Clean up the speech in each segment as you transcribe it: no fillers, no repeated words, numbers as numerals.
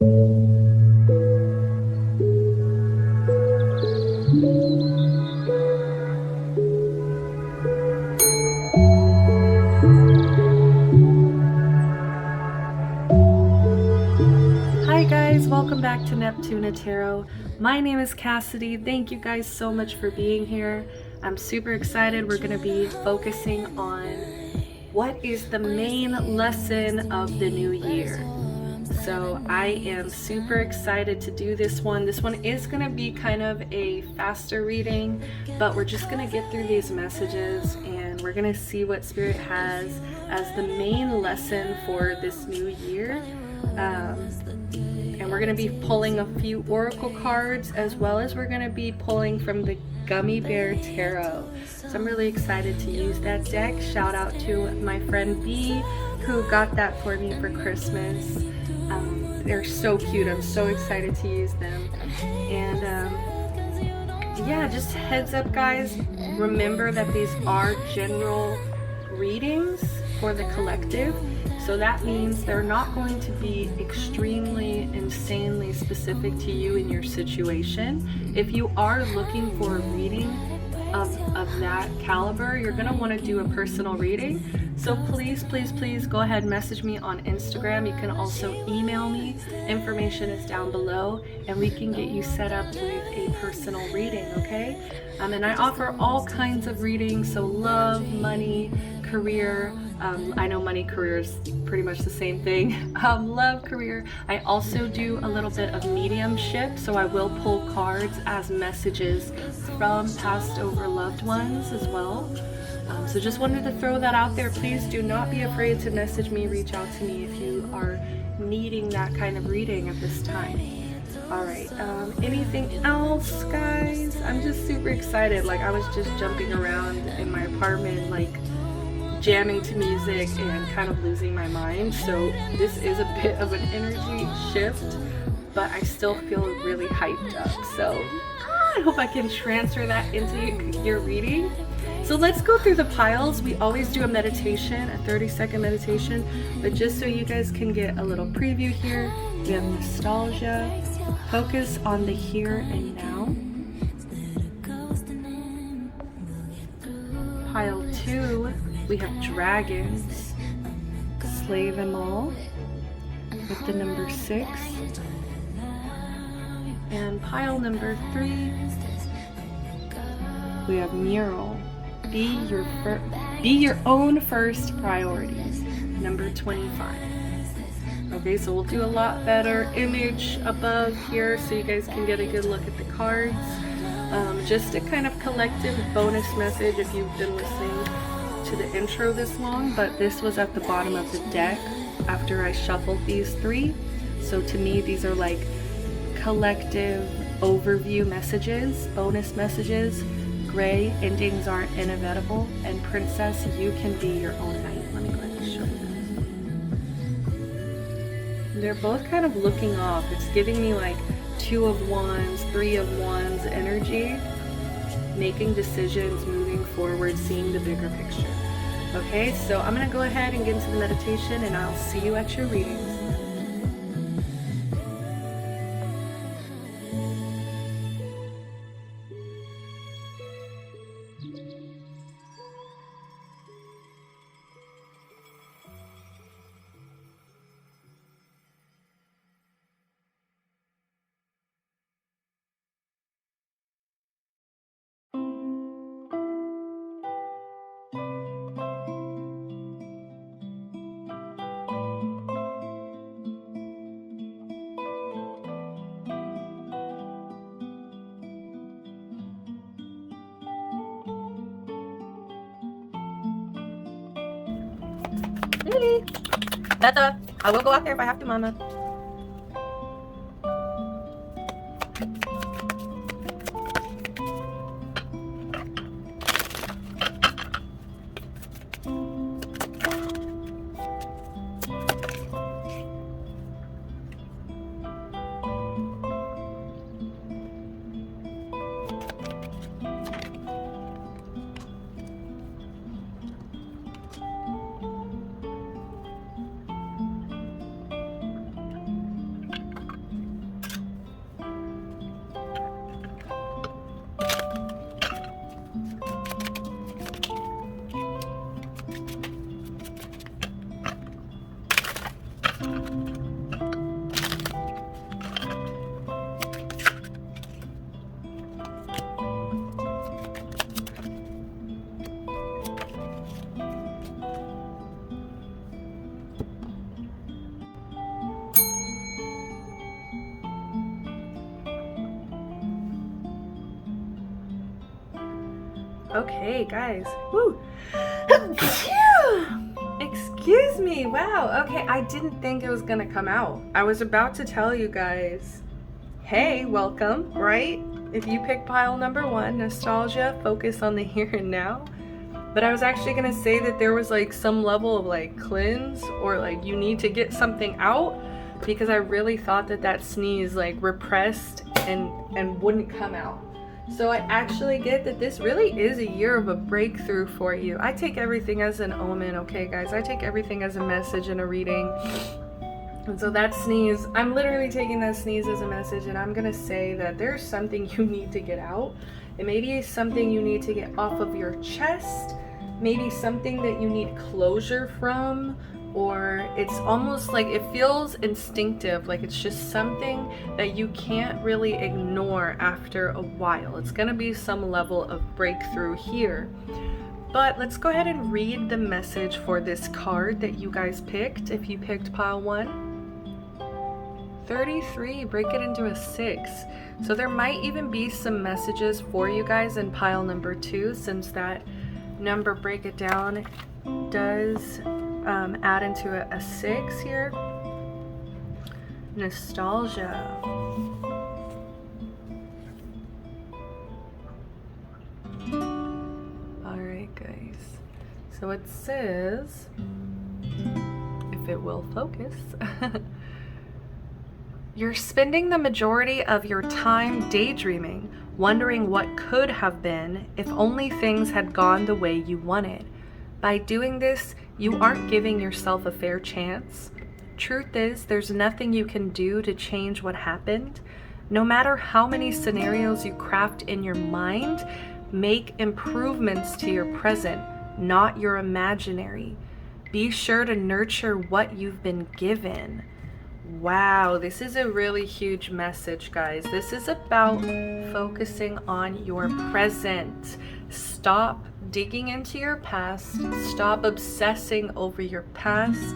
Hi guys, welcome back to Neptuna Tarot. My name is Cassidy. Thank you guys so much for being here. I'm super excited. We're going to be focusing on what is the main lesson of the new year. So I am super excited to do this one. This one is going to be kind of a faster reading, but we're just going to get through these messages and we're going to see what Spirit has as the main lesson for this new year. And we're going to be pulling a few oracle cards, as well as we're going to be pulling from the Gummy Bear Tarot. So I'm really excited to use that deck. Shout out to my friend B who got that for me for Christmas. They're so cute. I'm so excited to use them. And yeah, just heads up guys, remember that these are general readings for the collective. So that means they're not going to be extremely, insanely specific to you in your situation. If you are looking for a reading of that caliber, you're going to want to do a personal reading. So please, please, please go ahead and message me on Instagram. You can also email me. Information is down below and we can get you set up with a personal reading, okay? And I offer all kinds of readings, so love, money, career. I know money, career is pretty much the same thing. Love, career. I also do a little bit of mediumship, so I will pull cards as messages from passed over loved ones as well. So just wanted to throw that out there. Please do not be afraid to message me, reach out to me if you are needing that kind of reading at this time. All right, anything else, guys? I'm just super excited. Like, I was just jumping around in my apartment, like jamming to music and kind of losing my mind. So this is a bit of an energy shift, but I still feel really hyped up. So I hope I can transfer that into your reading. So let's go through the piles. We always do a meditation, a 30-second meditation, but just so you guys can get a little preview here, we have nostalgia, focus on the here and now. Pile 2, we have dragons, slay them all, with the number 6. And pile number 3, we have mural. Be your own first priority, number 25. Okay, so we'll do a lot better image above here so you guys can get a good look at the cards. Just a kind of collective bonus message if you've been listening to the intro this long, but this was at the bottom of the deck after I shuffled these 3. So to me, these are like collective overview messages, bonus messages. Gray, endings aren't inevitable, and Princess, you can be your own knight. Let me go ahead and show you this. They're both kind of looking off. It's giving me like 2 of Wands, 3 of Wands energy, making decisions, moving forward, seeing the bigger picture. Okay, so I'm going to go ahead and get into the meditation, and I'll see you at your readings. Really? Tata, I will go out there if I have to, Mama. Okay, guys. Woo. Excuse me. Wow. Okay, I didn't think it was gonna come out. I was about to tell you guys, hey, welcome, right? If you pick pile number 1, nostalgia, focus on the here and now. But I was actually gonna say that there was like some level of like cleanse, or like you need to get something out, because I really thought that that sneeze like repressed and wouldn't come out. So I actually get that this really is a year of a breakthrough for you. I take everything as an omen, okay guys? I take everything as a message and a reading. And so that sneeze, I'm literally taking that sneeze as a message, and I'm gonna say that there's something you need to get out. It may be something you need to get off of your chest, maybe something that you need closure from, or it's almost like it feels instinctive, like it's just something that you can't really ignore after a while. It's gonna be some level of breakthrough here. But let's go ahead and read the message for this card that you guys picked. If you picked pile 1, 33, break it into a 6. So there might even be some messages for you guys in pile number 2, since that number, break it down, does add into a 6 here. Nostalgia. Alright guys, so it says, if it will focus, you're spending the majority of your time daydreaming, wondering what could have been if only things had gone the way you wanted. By doing this, you aren't giving yourself a fair chance. Truth is, there's nothing you can do to change what happened. No matter how many scenarios you craft in your mind, make improvements to your present, not your imaginary. Be sure to nurture what you've been given. Wow, this is a really huge message, guys. This is about focusing on your present. Stop digging into your past. Stop obsessing over your past.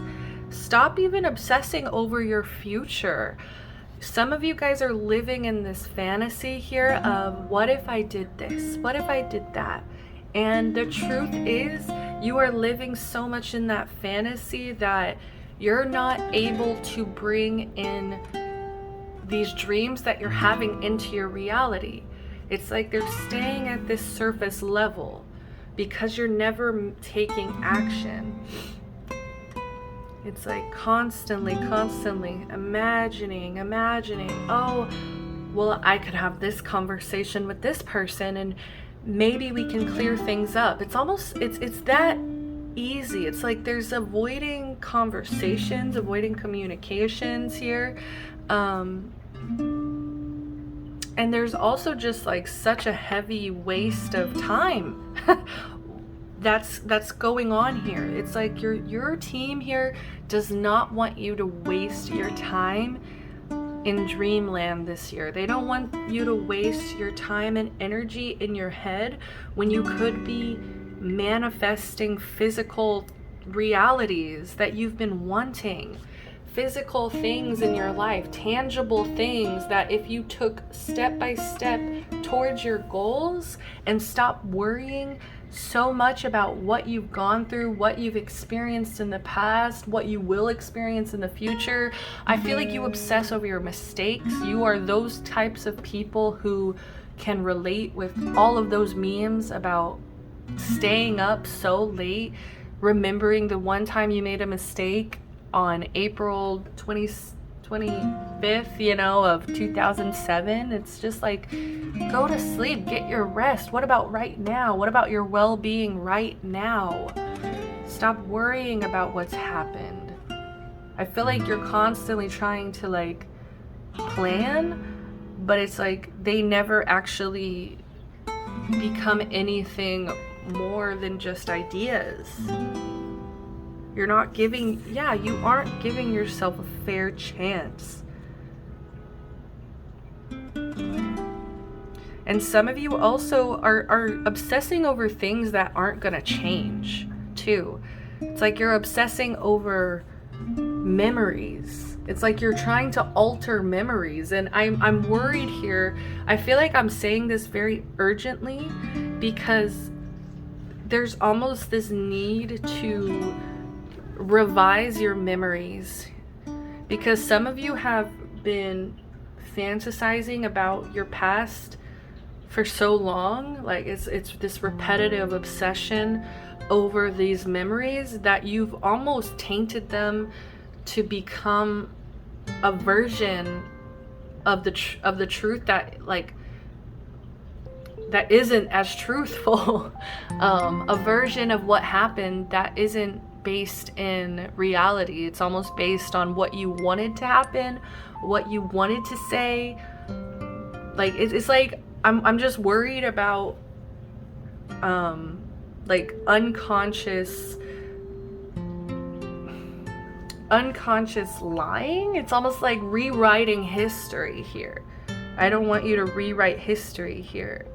Stop even obsessing over your future. Some of you guys are living in this fantasy here of, what if I did this? What if I did that? And the truth is, you are living so much in that fantasy that you're not able to bring in these dreams that you're having into your reality. It's like they're staying at this surface level because you're never taking action. It's like constantly imagining, oh, well, I could have this conversation with this person and maybe we can clear things up. It's almost, it's that easy. It's like there's avoiding conversations, avoiding communications here. And there's also just like such a heavy waste of time that's going on here. It's like your team here does not want you to waste your time in dreamland this year. They don't want you to waste your time and energy in your head when you could be manifesting physical realities that you've been wanting. Physical things in your life, tangible things that if you took step by step towards your goals and stop worrying so much about what you've gone through, what you've experienced in the past, what you will experience in the future. I feel like you obsess over your mistakes. You are those types of people who can relate with all of those memes about staying up so late, remembering the one time you made a mistake on April 25th, of 2007. It's just like, go to sleep, get your rest. What about right now? What about your well-being right now? Stop worrying about what's happened. I feel like you're constantly trying to like plan, but it's like they never actually become anything more than just ideas. You're not giving, you aren't giving yourself a fair chance. And some of you also are obsessing over things that aren't gonna change too. It's like you're obsessing over memories. It's like you're trying to alter memories. And I'm worried here. I feel like I'm saying this very urgently because there's almost this need to revise your memories, because some of you have been fantasizing about your past for so long. Like it's this repetitive obsession over these memories that you've almost tainted them to become a version of the truth that that isn't as truthful. A version of what happened that isn't based in reality. It's almost based on what you wanted to happen, what you wanted to say. Like it's like I'm just worried about like unconscious lying. It's almost like rewriting history here. I don't want you to rewrite history here.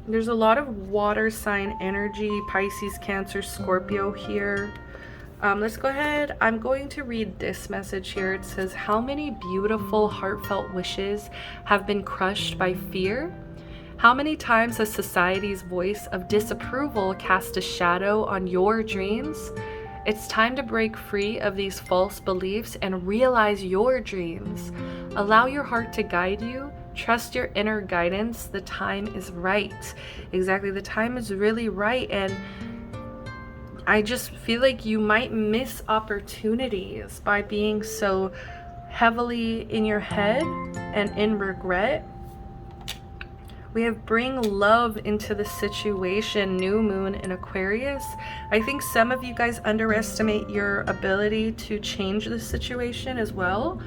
There's a lot of water sign energy, Pisces, Cancer, Scorpio here. Let's go ahead. I'm going to read this message here. It says, how many beautiful, heartfelt wishes have been crushed by fear? How many times has society's voice of disapproval cast a shadow on your dreams? It's time to break free of these false beliefs and realize your dreams. Allow your heart to guide you. Trust your inner guidance. The time is right. Exactly, the time is really right. And I just feel like you might miss opportunities by being so heavily in your head and in regret. We have bring love into the situation, new moon in Aquarius. I think some of you guys underestimate your ability to change the situation as well.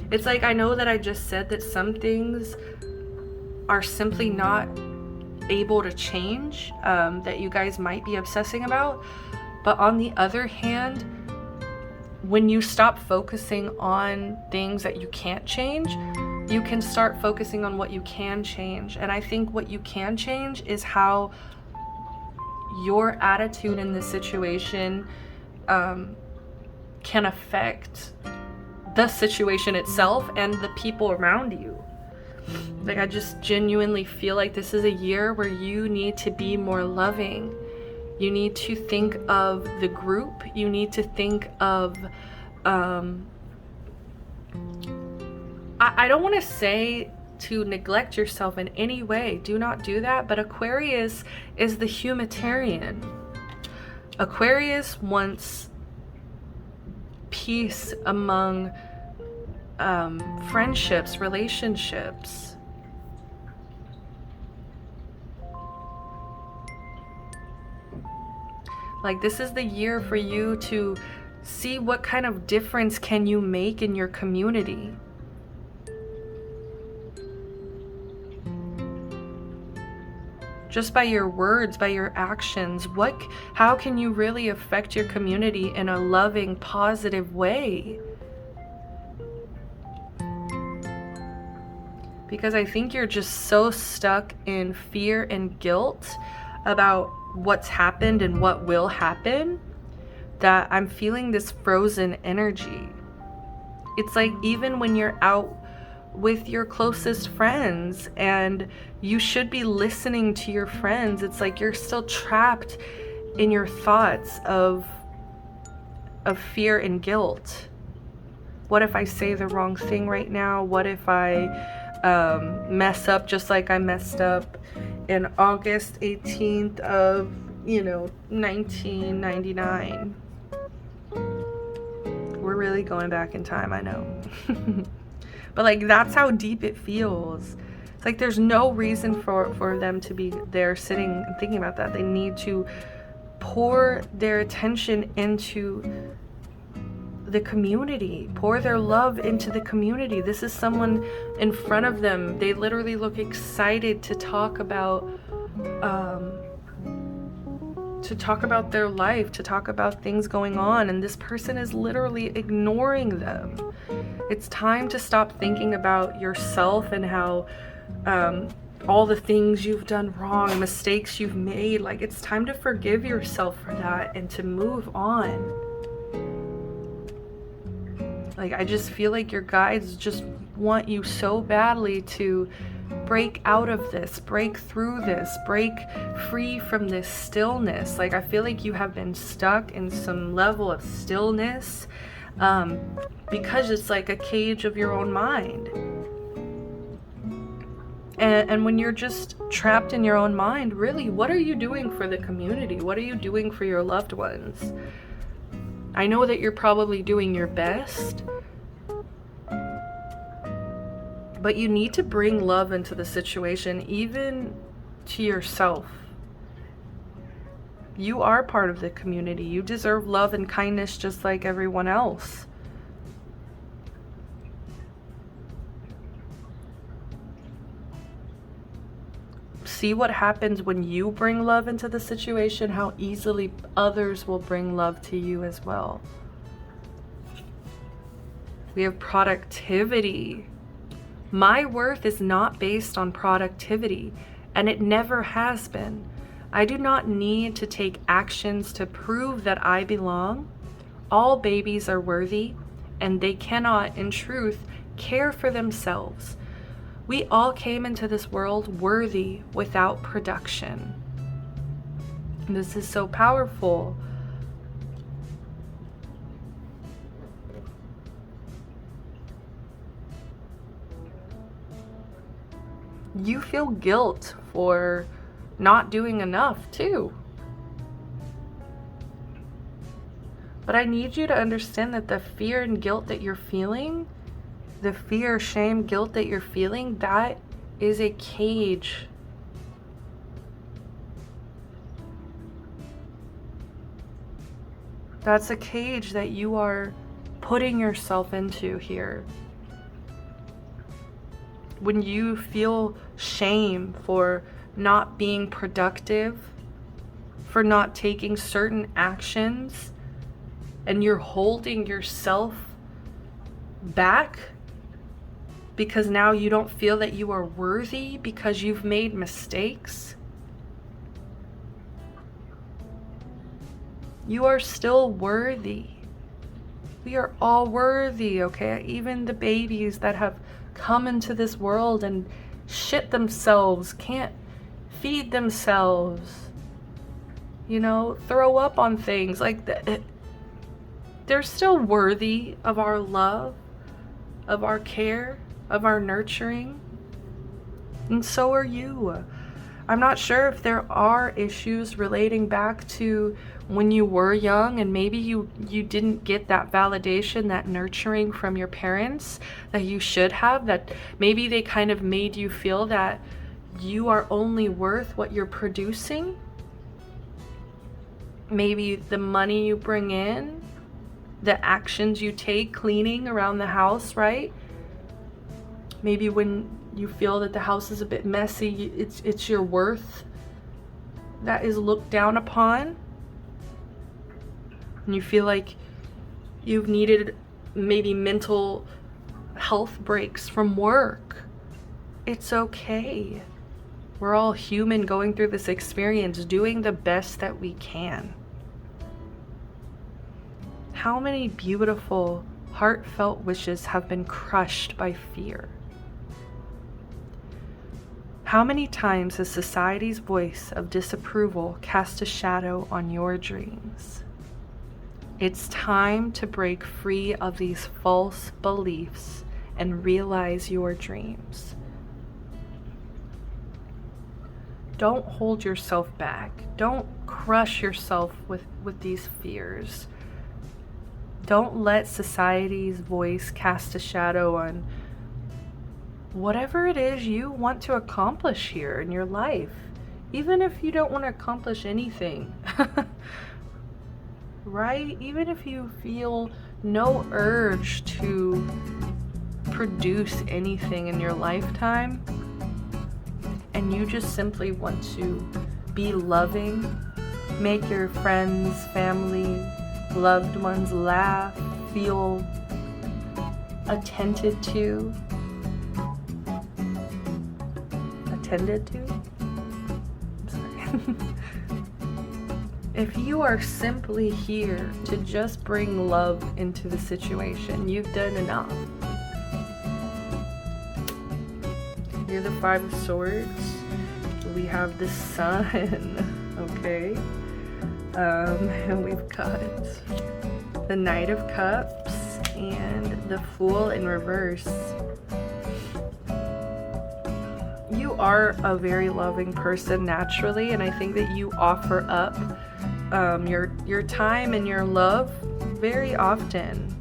It's like, I know that I just said that some things are simply not able to change, that you guys might be obsessing about. But on the other hand, when you stop focusing on things that you can't change, you can start focusing on what you can change. And I think what you can change is how your attitude in this situation can affect the situation itself and the people around you. Like, I just genuinely feel like this is a year where you need to be more loving. You need to think of the group. You need to think of I don't want to say to neglect yourself in any way. Do not do that. But Aquarius is the humanitarian. Aquarius wants peace among friendships, relationships. Like, this is the year for you to see what kind of difference can you make in your community. Just by your words, by your actions, how can you really affect your community in a loving, positive way? Because I think you're just so stuck in fear and guilt about what's happened and what will happen that I'm feeling this frozen energy. It's like, even when you're out with your closest friends and you should be listening to your friends, it's like you're still trapped in your thoughts of fear and guilt. What if I say the wrong thing right now? What if I mess up just like I messed up in August 18th of 1999? We're really going back in time, I know. But like, that's how deep it feels. It's like there's no reason for them to be there sitting and thinking about that. They need to pour their attention into the community, pour their love into the community. This is someone in front of them. They literally look excited to talk about their life, to talk about things going on, and this person is literally ignoring them. It's time to stop thinking about yourself and how all the things you've done wrong, mistakes you've made. Like, it's time to forgive yourself for that and to move on. Like, I just feel like your guides just want you so badly to break out of this, break through this, break free from this stillness. Like, I feel like you have been stuck in some level of stillness because it's like a cage of your own mind. And when you're just trapped in your own mind, really, what are you doing for the community? What are you doing for your loved ones? I know that you're probably doing your best, but you need to bring love into the situation, even to yourself. You are part of the community. You deserve love and kindness just like everyone else. See what happens when you bring love into the situation, how easily others will bring love to you as well. We have productivity. My worth is not based on productivity, and it never has been. I do not need to take actions to prove that I belong. All babies are worthy, and they cannot, in truth, care for themselves. We all came into this world worthy without production. This is so powerful. You feel guilt for not doing enough too. But I need you to understand that the fear and guilt that you're feeling, the fear, shame, guilt that you're feeling, that is a cage. That's a cage that you are putting yourself into here. When you feel shame for not being productive, for not taking certain actions, and you're holding yourself back because now you don't feel that you are worthy because you've made mistakes, you are still worthy. We are all worthy, okay? Even the babies that have come into this world and shit themselves, can't feed themselves, you know, throw up on things like that. They're still worthy of our love, of our care, of our nurturing. And so are you. I'm not sure if there are issues relating back to when you were young and maybe you didn't get that validation, that nurturing from your parents that you should have, that maybe they kind of made you feel that you are only worth what you're producing. Maybe the money you bring in, the actions you take, cleaning around the house, right? Maybe when you feel that the house is a bit messy, it's your worth that is looked down upon. And you feel like you've needed maybe mental health breaks from work. It's okay. We're all human going through this experience, doing the best that we can. How many beautiful, heartfelt wishes have been crushed by fear? How many times has society's voice of disapproval cast a shadow on your dreams? It's time to break free of these false beliefs and realize your dreams. Don't hold yourself back. Don't crush yourself with these fears. Don't let society's voice cast a shadow on whatever it is you want to accomplish here in your life. Even if you don't want to accomplish anything, right? Even if you feel no urge to produce anything in your lifetime, and you just simply want to be loving, make your friends, family, loved ones laugh, feel attended to. I'm sorry. if you are simply here to just bring love into the situation, you've done enough. You're the Five of Swords. We have the Sun, okay? And we've got the Knight of Cups and the Fool in reverse. You are a very loving person naturally, and I think that you offer up your time and your love very often.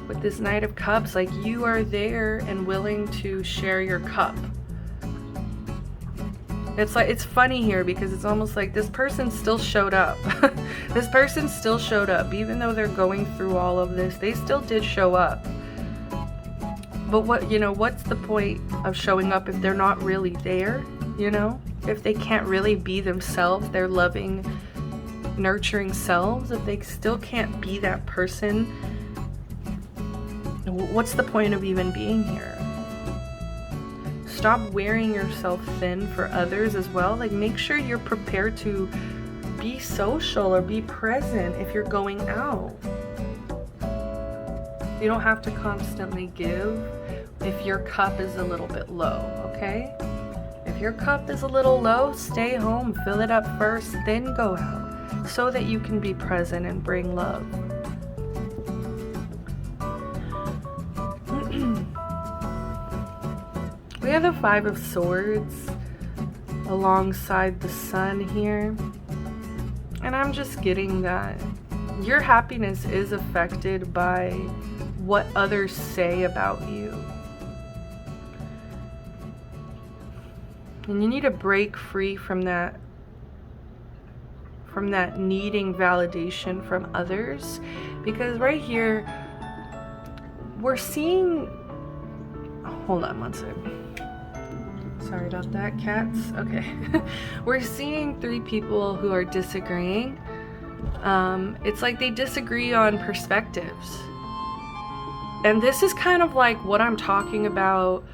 With this Knight of Cups, like, you are there and willing to share your cup. It's like, it's funny here because it's almost like this person still showed up. This person still showed up. Even though they're going through all of this, they still did show up. But what's the point of showing up if they're not really there, If they can't really be themselves, their loving, nurturing selves, if they still can't be that person, what's the point of even being here? Stop wearing yourself thin for others as well. Like, make sure you're prepared to be social or be present if you're going out. You don't have to constantly give if your cup is a little bit low, okay? If your cup is a little low, stay home, fill it up first, then go out, so that you can be present and bring love. We have the Five of Swords alongside the Sun here. And I'm just getting that your happiness is affected by what others say about you. And you need to break free from that needing validation from others. Because right here, we're seeing... Hold on one second. Sorry about that, cats. Okay. We're seeing three people who are disagreeing. It's like they disagree on perspectives. And this is kind of like what I'm talking about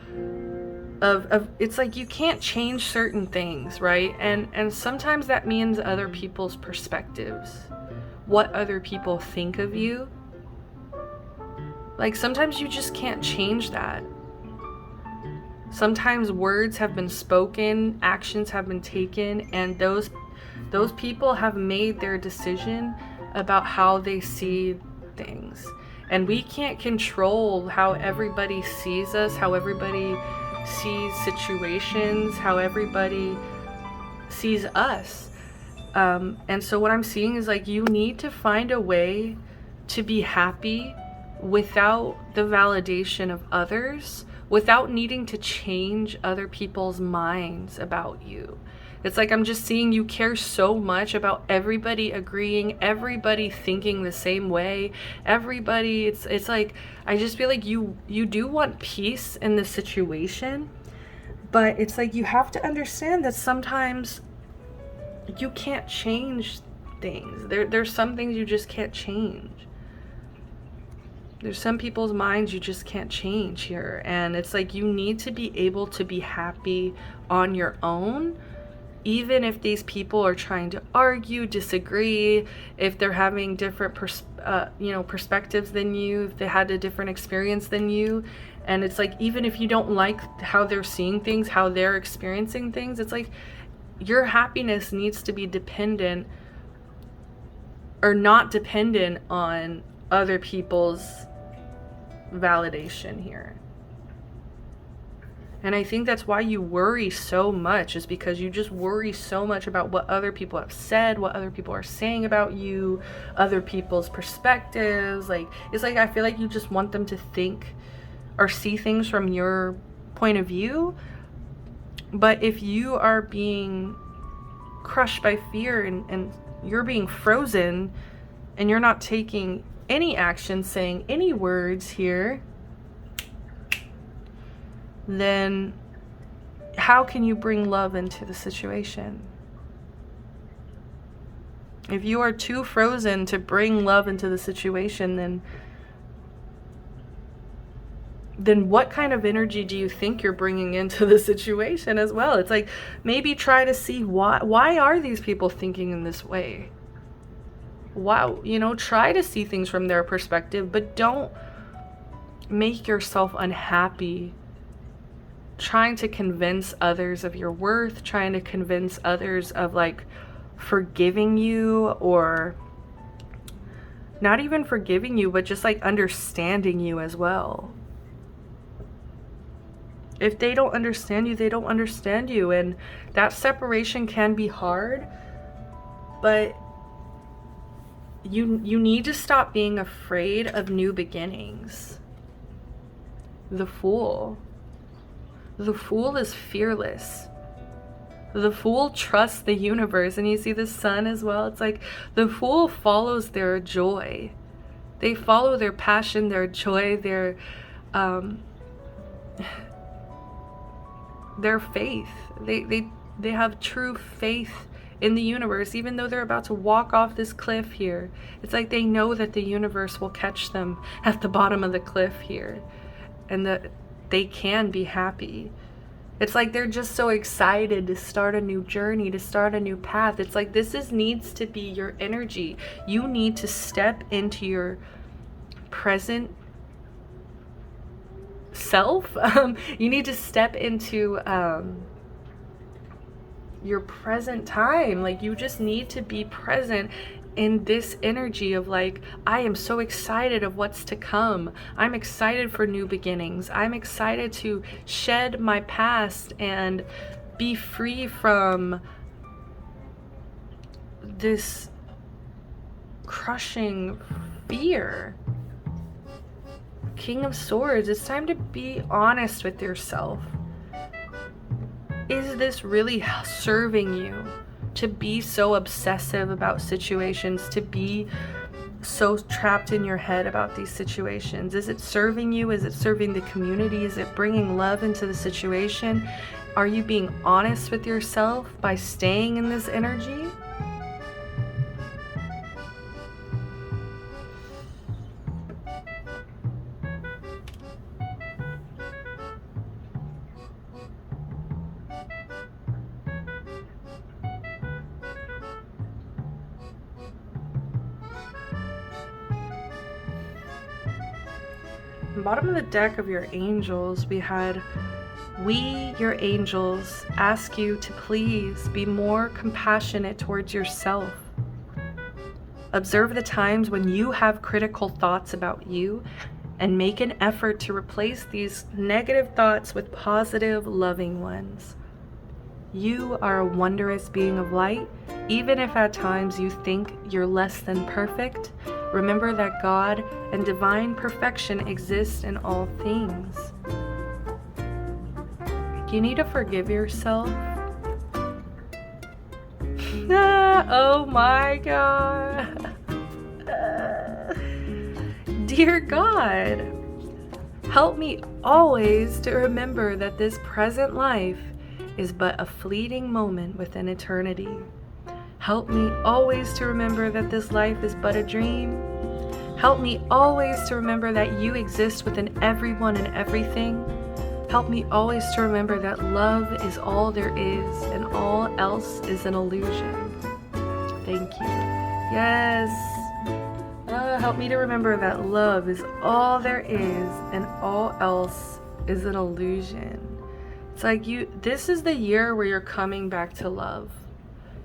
of it's like you can't change certain things, right? And sometimes that means other people's perspectives. What other people think of you. Like, sometimes you just can't change that. Sometimes words have been spoken, actions have been taken, and those people have made their decision about how they see things. And we can't control how everybody sees us, how everybody sees situations, how everybody sees us. And so what I'm seeing is, like, you need to find a way to be happy without the validation of others, without needing to change other people's minds about you. It's like, I'm just seeing you care so much about everybody agreeing, everybody thinking the same way, everybody, it's like, I just feel like you do want peace in the situation, but it's like, you have to understand that sometimes you can't change things. There's some things you just can't change. There's some people's minds you just can't change here. And it's like, you need to be able to be happy on your own, even if these people are trying to argue, disagree, if they're having different perspectives than you, if they had a different experience than you. And it's like, even if you don't like how they're seeing things, how they're experiencing things, it's like, your happiness needs to be dependent or not dependent on other people's validation here. And I think that's why you worry so much, is because you just worry so much about what other people have said, what other people are saying about you, other people's perspectives. Like, it's like, I feel like you just want them to think or see things from your point of view. But if you are being crushed by fear and you're being frozen and you're not taking any action, saying any words here, then how can you bring love into the situation? If you are too frozen to bring love into the situation, then then what kind of energy do you think you're bringing into the situation as well? It's like, maybe try to see why are these people thinking in this way? Wow, you know, try to see things from their perspective, but don't make yourself unhappy trying to convince others of your worth, trying to convince others of like forgiving you, or not even forgiving you, but just like understanding you as well. If they don't understand you, they don't understand you. And that separation can be hard, but you need to stop being afraid of new beginnings. The Fool. The Fool is fearless. The Fool trusts the universe. And you see the Sun as well. It's like the Fool follows their joy. They follow their passion, their joy, their faith. They have true faith in the universe, even though they're about to walk off this cliff here. It's like they know that the universe will catch them at the bottom of the cliff here, and that they can be happy. It's like they're just so excited to start a new journey, to start a new path. It's like this needs to be your energy. You need to step into your present self. You need to step into your present time. Like, you just need to be present in this energy of like, I am so excited of what's to come. I'm excited for new beginnings. I'm excited to shed my past and be free from this crushing fear. King of Swords, it's time to be honest with yourself. Is this really serving you to be so obsessive about situations, to be so trapped in your head about these situations? Is it serving you? Is it serving the community? Is it bringing love into the situation? Are you being honest with yourself by staying in this energy? Bottom of the deck of your angels, we had, we, your angels, ask you to please be more compassionate towards yourself. Observe the times when you have critical thoughts about you and make an effort to replace these negative thoughts with positive, loving ones. You are a wondrous being of light. Even if at times you think you're less than perfect, remember that God and divine perfection exist in all things. You need to forgive yourself. Oh my God. Dear God, help me always to remember that this present life is but a fleeting moment within eternity. Help me always to remember that this life is but a dream. Help me always to remember that you exist within everyone and everything. Help me always to remember that love is all there is and all else is an illusion. Thank you. Yes. Help me to remember that love is all there is and all else is an illusion. It's like this is the year where you're coming back to love.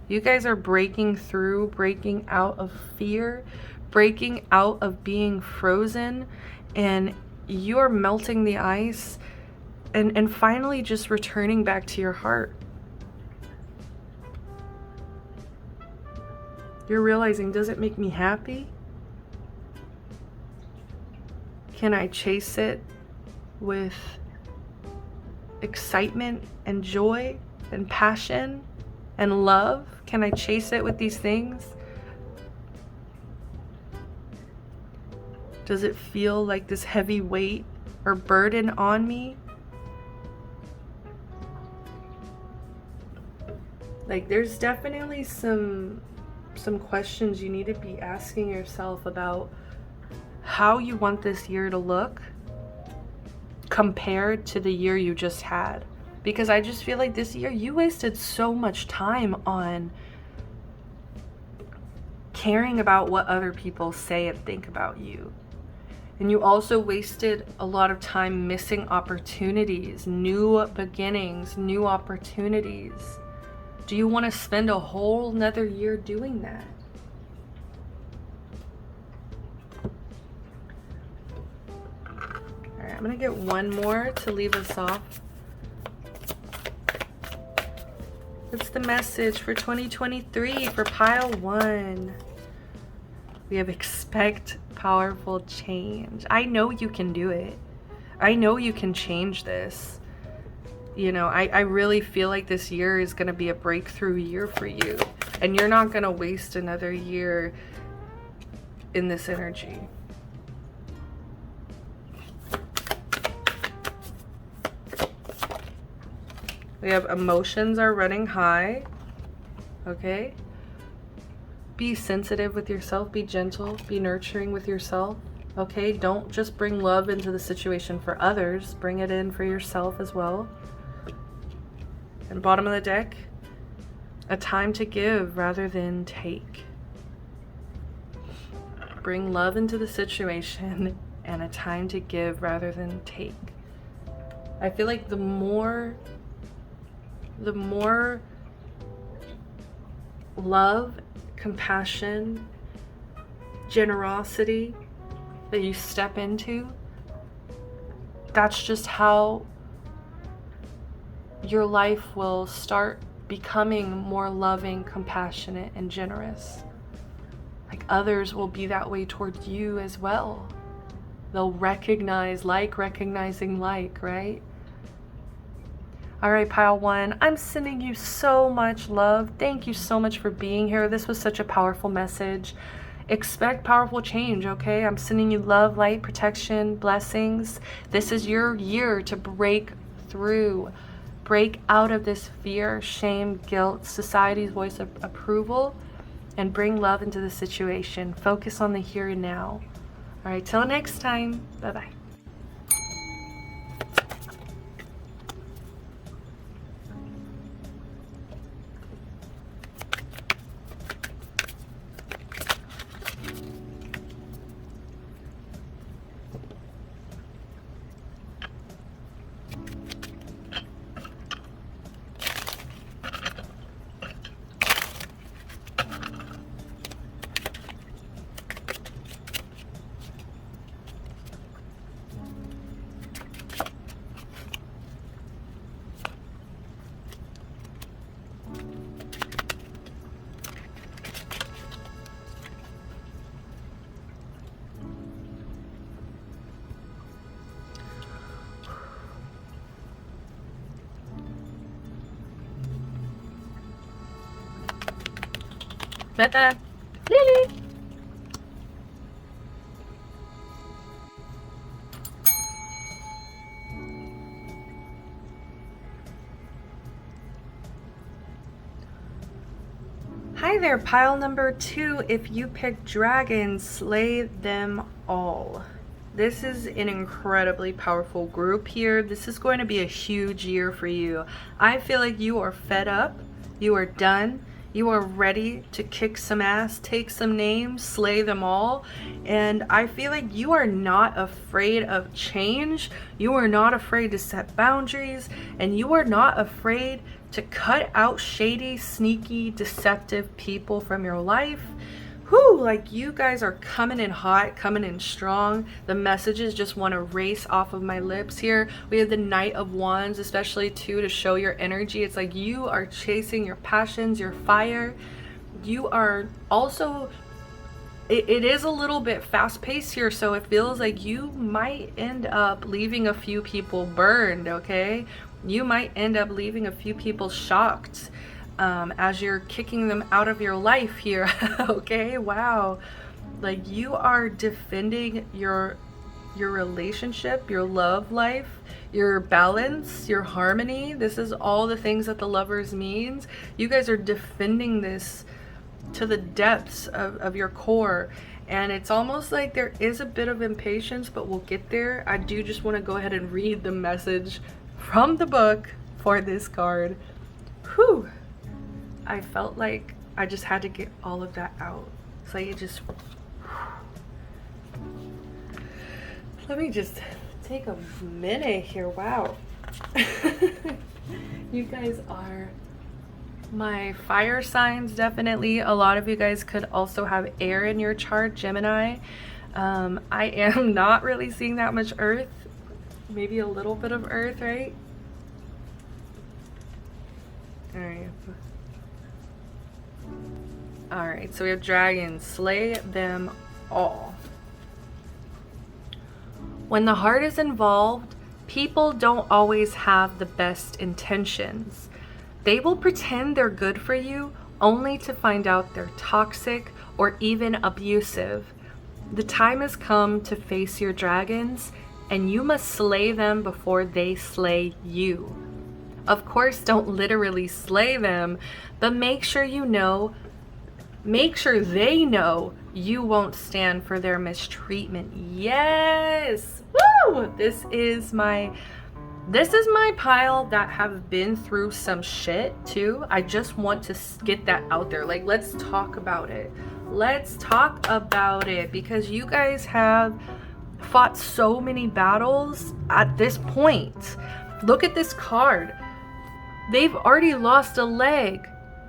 You guys are breaking through, breaking out of fear, breaking out of being frozen, and you're melting the ice and finally just returning back to your heart. You're realizing, does it make me happy? Can I chase it with excitement and joy and passion and love? Can I chase it with these things? Does it feel like this heavy weight or burden on me? Like, there's definitely some questions you need to be asking yourself about how you want this year to look, compared to the year you just had. Because I just feel like this year you wasted so much time on caring about what other people say and think about you. And you also wasted a lot of time missing opportunities, new beginnings, new opportunities. Do you want to spend a whole nother year doing that? All right, I'm going to get one more to leave us off. What's the message for 2023 for pile 1? We have expect powerful change. I know you can do it. I know you can change this. You know, I really feel like this year is going to be a breakthrough year for you. And you're not going to waste another year in this energy. We have emotions are running high. Okay. Be sensitive with yourself. Be gentle. Be nurturing with yourself. Okay. Don't just bring love into the situation for others. Bring it in for yourself as well. And bottom of the deck, a time to give rather than take. Bring love into the situation and a time to give rather than take. I feel like the more love, compassion, generosity that you step into, that's just how your life will start becoming more loving, compassionate, and generous. Like others will be that way towards you as well. They'll recognize recognizing like, right? All right, pile 1, I'm sending you so much love. Thank you so much for being here. This was such a powerful message. Expect powerful change, okay? I'm sending you love, light, protection, blessings. This is your year to break through. Break out of this fear, shame, guilt, society's voice of approval, and bring love into the situation. Focus on the here and now. All right, till next time. Bye-bye. Meta. Lily. Hi there, pile number 2. If you pick dragons, slay them all. This is an incredibly powerful group here. This is going to be a huge year for you. I feel like you are fed up. You are done. You are ready to kick some ass, take some names, slay them all. And I feel like you are not afraid of change. You are not afraid to set boundaries. And you are not afraid to cut out shady, sneaky, deceptive people from your life. Whew, like you guys are coming in hot, coming in strong. The messages just want to race off of my lips here. We have the Knight of Wands, especially too, to show your energy. It's like you are chasing your passions, your fire. You are also, it is a little bit fast paced here, so it feels like you might end up leaving a few people burned, okay? You might end up leaving a few people shocked. As you're kicking them out of your life here. Okay, wow. Like you are defending your relationship, your love life, your balance, your harmony. This is all the things that the Lovers means. You guys are defending this to the depths of your core. And it's almost like there is a bit of impatience, but we'll get there. I do just want to go ahead and read the message from the book for this card. Whew. I felt like I just had to get all of that out. It's like it just... Let me just take a minute here. Wow. You guys are my fire signs, definitely. A lot of you guys could also have air in your chart, Gemini. I am not really seeing that much earth. Maybe a little bit of earth, right? All right, so we have dragons. Slay them all. When the heart is involved, people don't always have the best intentions. They will pretend they're good for you only to find out they're toxic or even abusive. The time has come to face your dragons, and you must slay them before they slay you. Of course, don't literally slay them, but make sure they know you won't stand for their mistreatment. Yes! Woo! This is my pile that have been through some shit too. I just want to get that out there. Like, let's talk about it. Let's talk about it, because you guys have fought so many battles at this point. Look at this card. They've already lost a leg.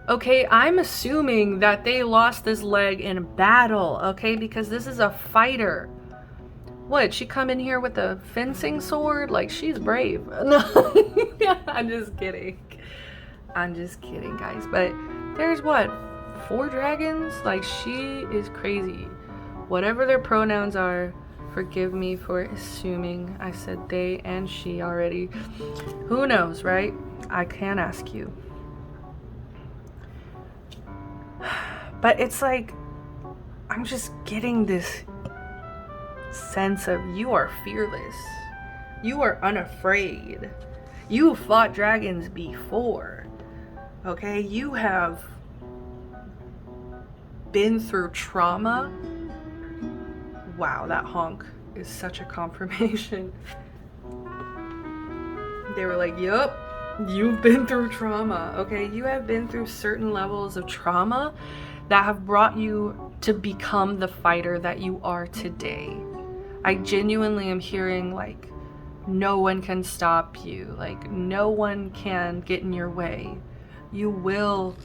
Okay, I'm assuming that they lost this leg in battle, okay? Because this is a fighter. What, she come in here with a fencing sword? Like, she's brave. No, I'm just kidding. I'm just kidding, guys. But there's what, 4 dragons? Like, she is crazy. Whatever their pronouns are, forgive me for assuming I said they and she already. Who knows, right? I can't ask you. But it's like, I'm just getting this sense of you are fearless. You are unafraid. You fought dragons before. Okay? You have been through trauma. Wow, that honk is such a confirmation. They were like, yup, you've been through trauma. Okay? You have been through certain levels of trauma that have brought you to become the fighter that you are today. I genuinely am hearing like, no one can stop you. Like, no one can get in your way. You will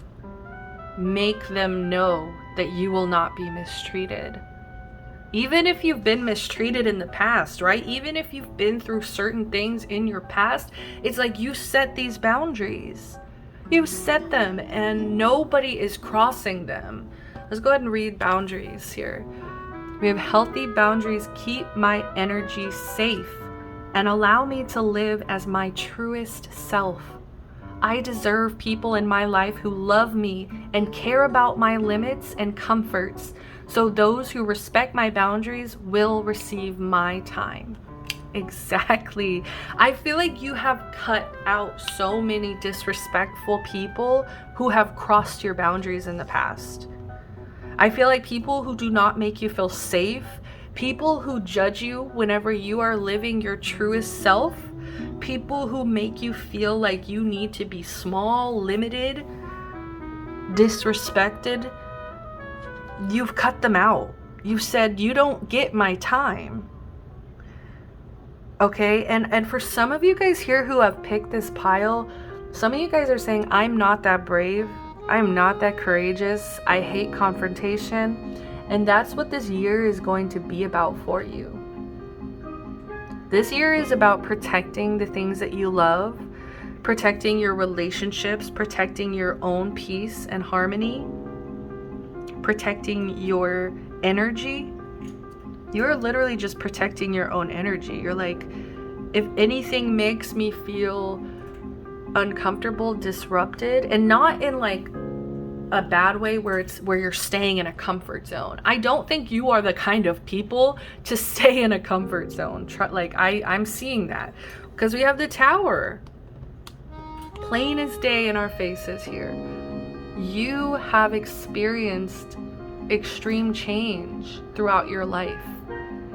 make them know that you will not be mistreated. Even if you've been mistreated in the past, right? Even if you've been through certain things in your past, it's like you set these boundaries. You set them and nobody is crossing them. Let's go ahead and read boundaries here. We have healthy boundaries keep my energy safe and allow me to live as my truest self. I deserve people in my life who love me and care about my limits and comforts, so those who respect my boundaries will receive my time. Exactly. I feel like you have cut out so many disrespectful people who have crossed your boundaries in the past. I feel like people who do not make you feel safe, people who judge you whenever you are living your truest self, people who make you feel like you need to be small, limited, disrespected, you've cut them out. You said, you don't get my time. Okay, and for some of you guys here who have picked this pile, some of you guys are saying, I'm not that brave. I'm not that courageous. I hate confrontation. And that's what this year is going to be about for you. This year is about protecting the things that you love, protecting your relationships, protecting your own peace and harmony, protecting your energy. You're literally just protecting your own energy. You're like, if anything makes me feel uncomfortable, disrupted, and not in like a bad way where you're staying in a comfort zone. I don't think you are the kind of people to stay in a comfort zone. Like I'm seeing that because we have the Tower. Plain as day in our faces here. You have experienced extreme change throughout your life.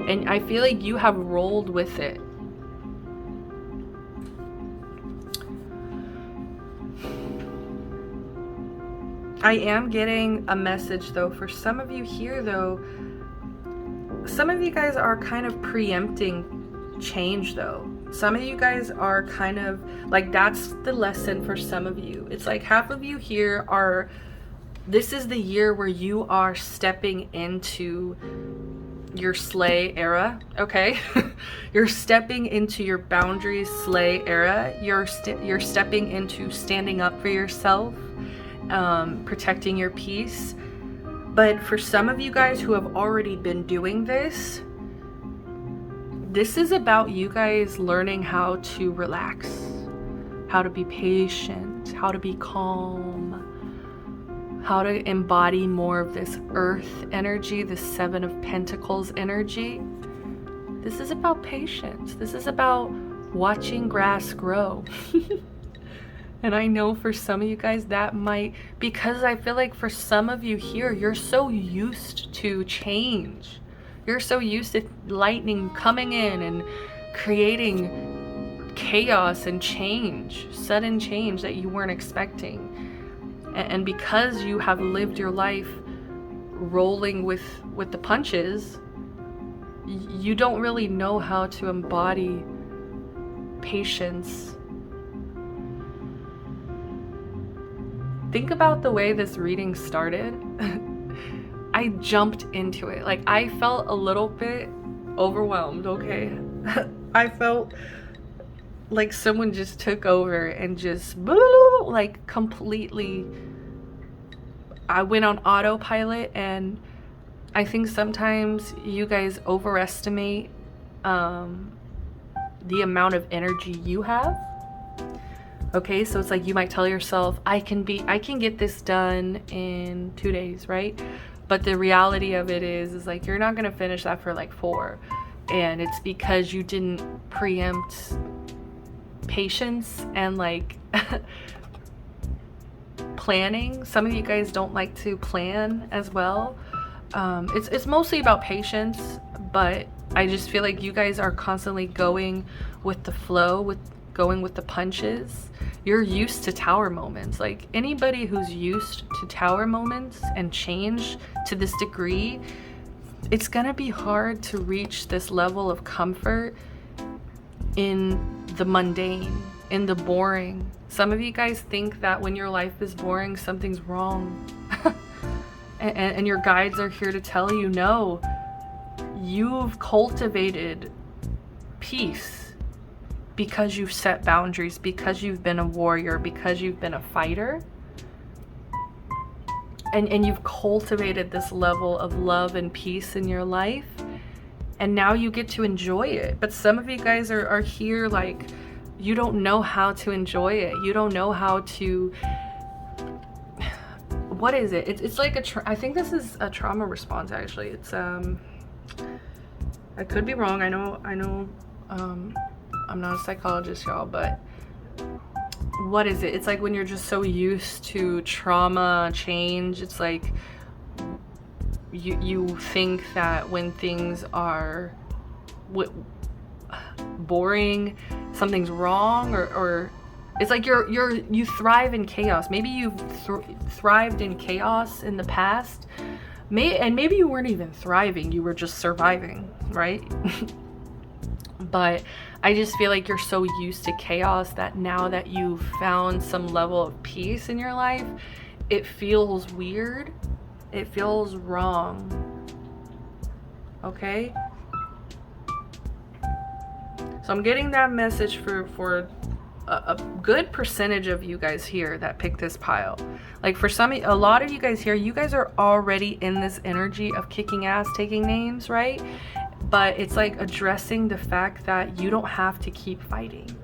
And I feel like you have rolled with it. I am getting a message though, for some of you here though, some of you guys are kind of preempting change though. Some of you guys are kind of like, that's the lesson for some of you. It's like half of you here are, this is the year where you are stepping into your slay era, okay? You're stepping into your boundaries slay era. You're stepping into standing up for yourself, protecting your peace. But for some of you guys who have already been doing this, this is about you guys learning how to relax, how to be patient, how to be calm, how to embody more of this earth energy, this 7 of Pentacles energy. This is about patience. This is about watching grass grow. And I know for some of you guys that might, because I feel like for some of you here, you're so used to change. You're so used to lightning coming in and creating chaos and change, sudden change that you weren't expecting. And because you have lived your life rolling with the punches, you don't really know how to embody patience. Think about the way this reading started. I jumped into it. Like, I felt a little bit overwhelmed, okay? I felt like someone just took over and just like completely, I went on autopilot. And I think sometimes you guys overestimate the amount of energy you have. Okay, so it's like you might tell yourself, I can get this done in 2 days, right? But the reality of it is like you're not gonna finish that for like 4. And it's because you didn't preempt patience and like planning. Some of you guys don't like to plan as well. It's mostly about patience, but I just feel like you guys are constantly going with the flow, going with the punches. You're used to tower moments. Like anybody who's used to tower moments and change to this degree, it's gonna be hard to reach this level of comfort in the mundane, in the boring. Some of you guys think that when your life is boring, something's wrong. and your guides are here to tell you, no, you've cultivated peace because you've set boundaries, because you've been a warrior, because you've been a fighter. And you've cultivated this level of love and peace in your life. And now you get to enjoy it. But some of you guys are here like, you don't know how to enjoy it. You don't know how to, what is it? It's like I think this is a trauma response actually. It's, I could be wrong. I know, I'm not a psychologist, y'all, but what is it? It's like when you're just so used to trauma, change, it's like you think that when things are boring, something's wrong, or it's like you thrive in chaos. Maybe you've thrived in chaos in the past, and maybe you weren't even thriving, you were just surviving, right? But I just feel like you're so used to chaos that now that you've found some level of peace in your life, it feels weird. It feels wrong. Okay? So I'm getting that message for a good percentage of you guys here that picked this pile. Like for a lot of you guys here, you guys are already in this energy of kicking ass, taking names, right? But it's like addressing the fact that you don't have to keep fighting.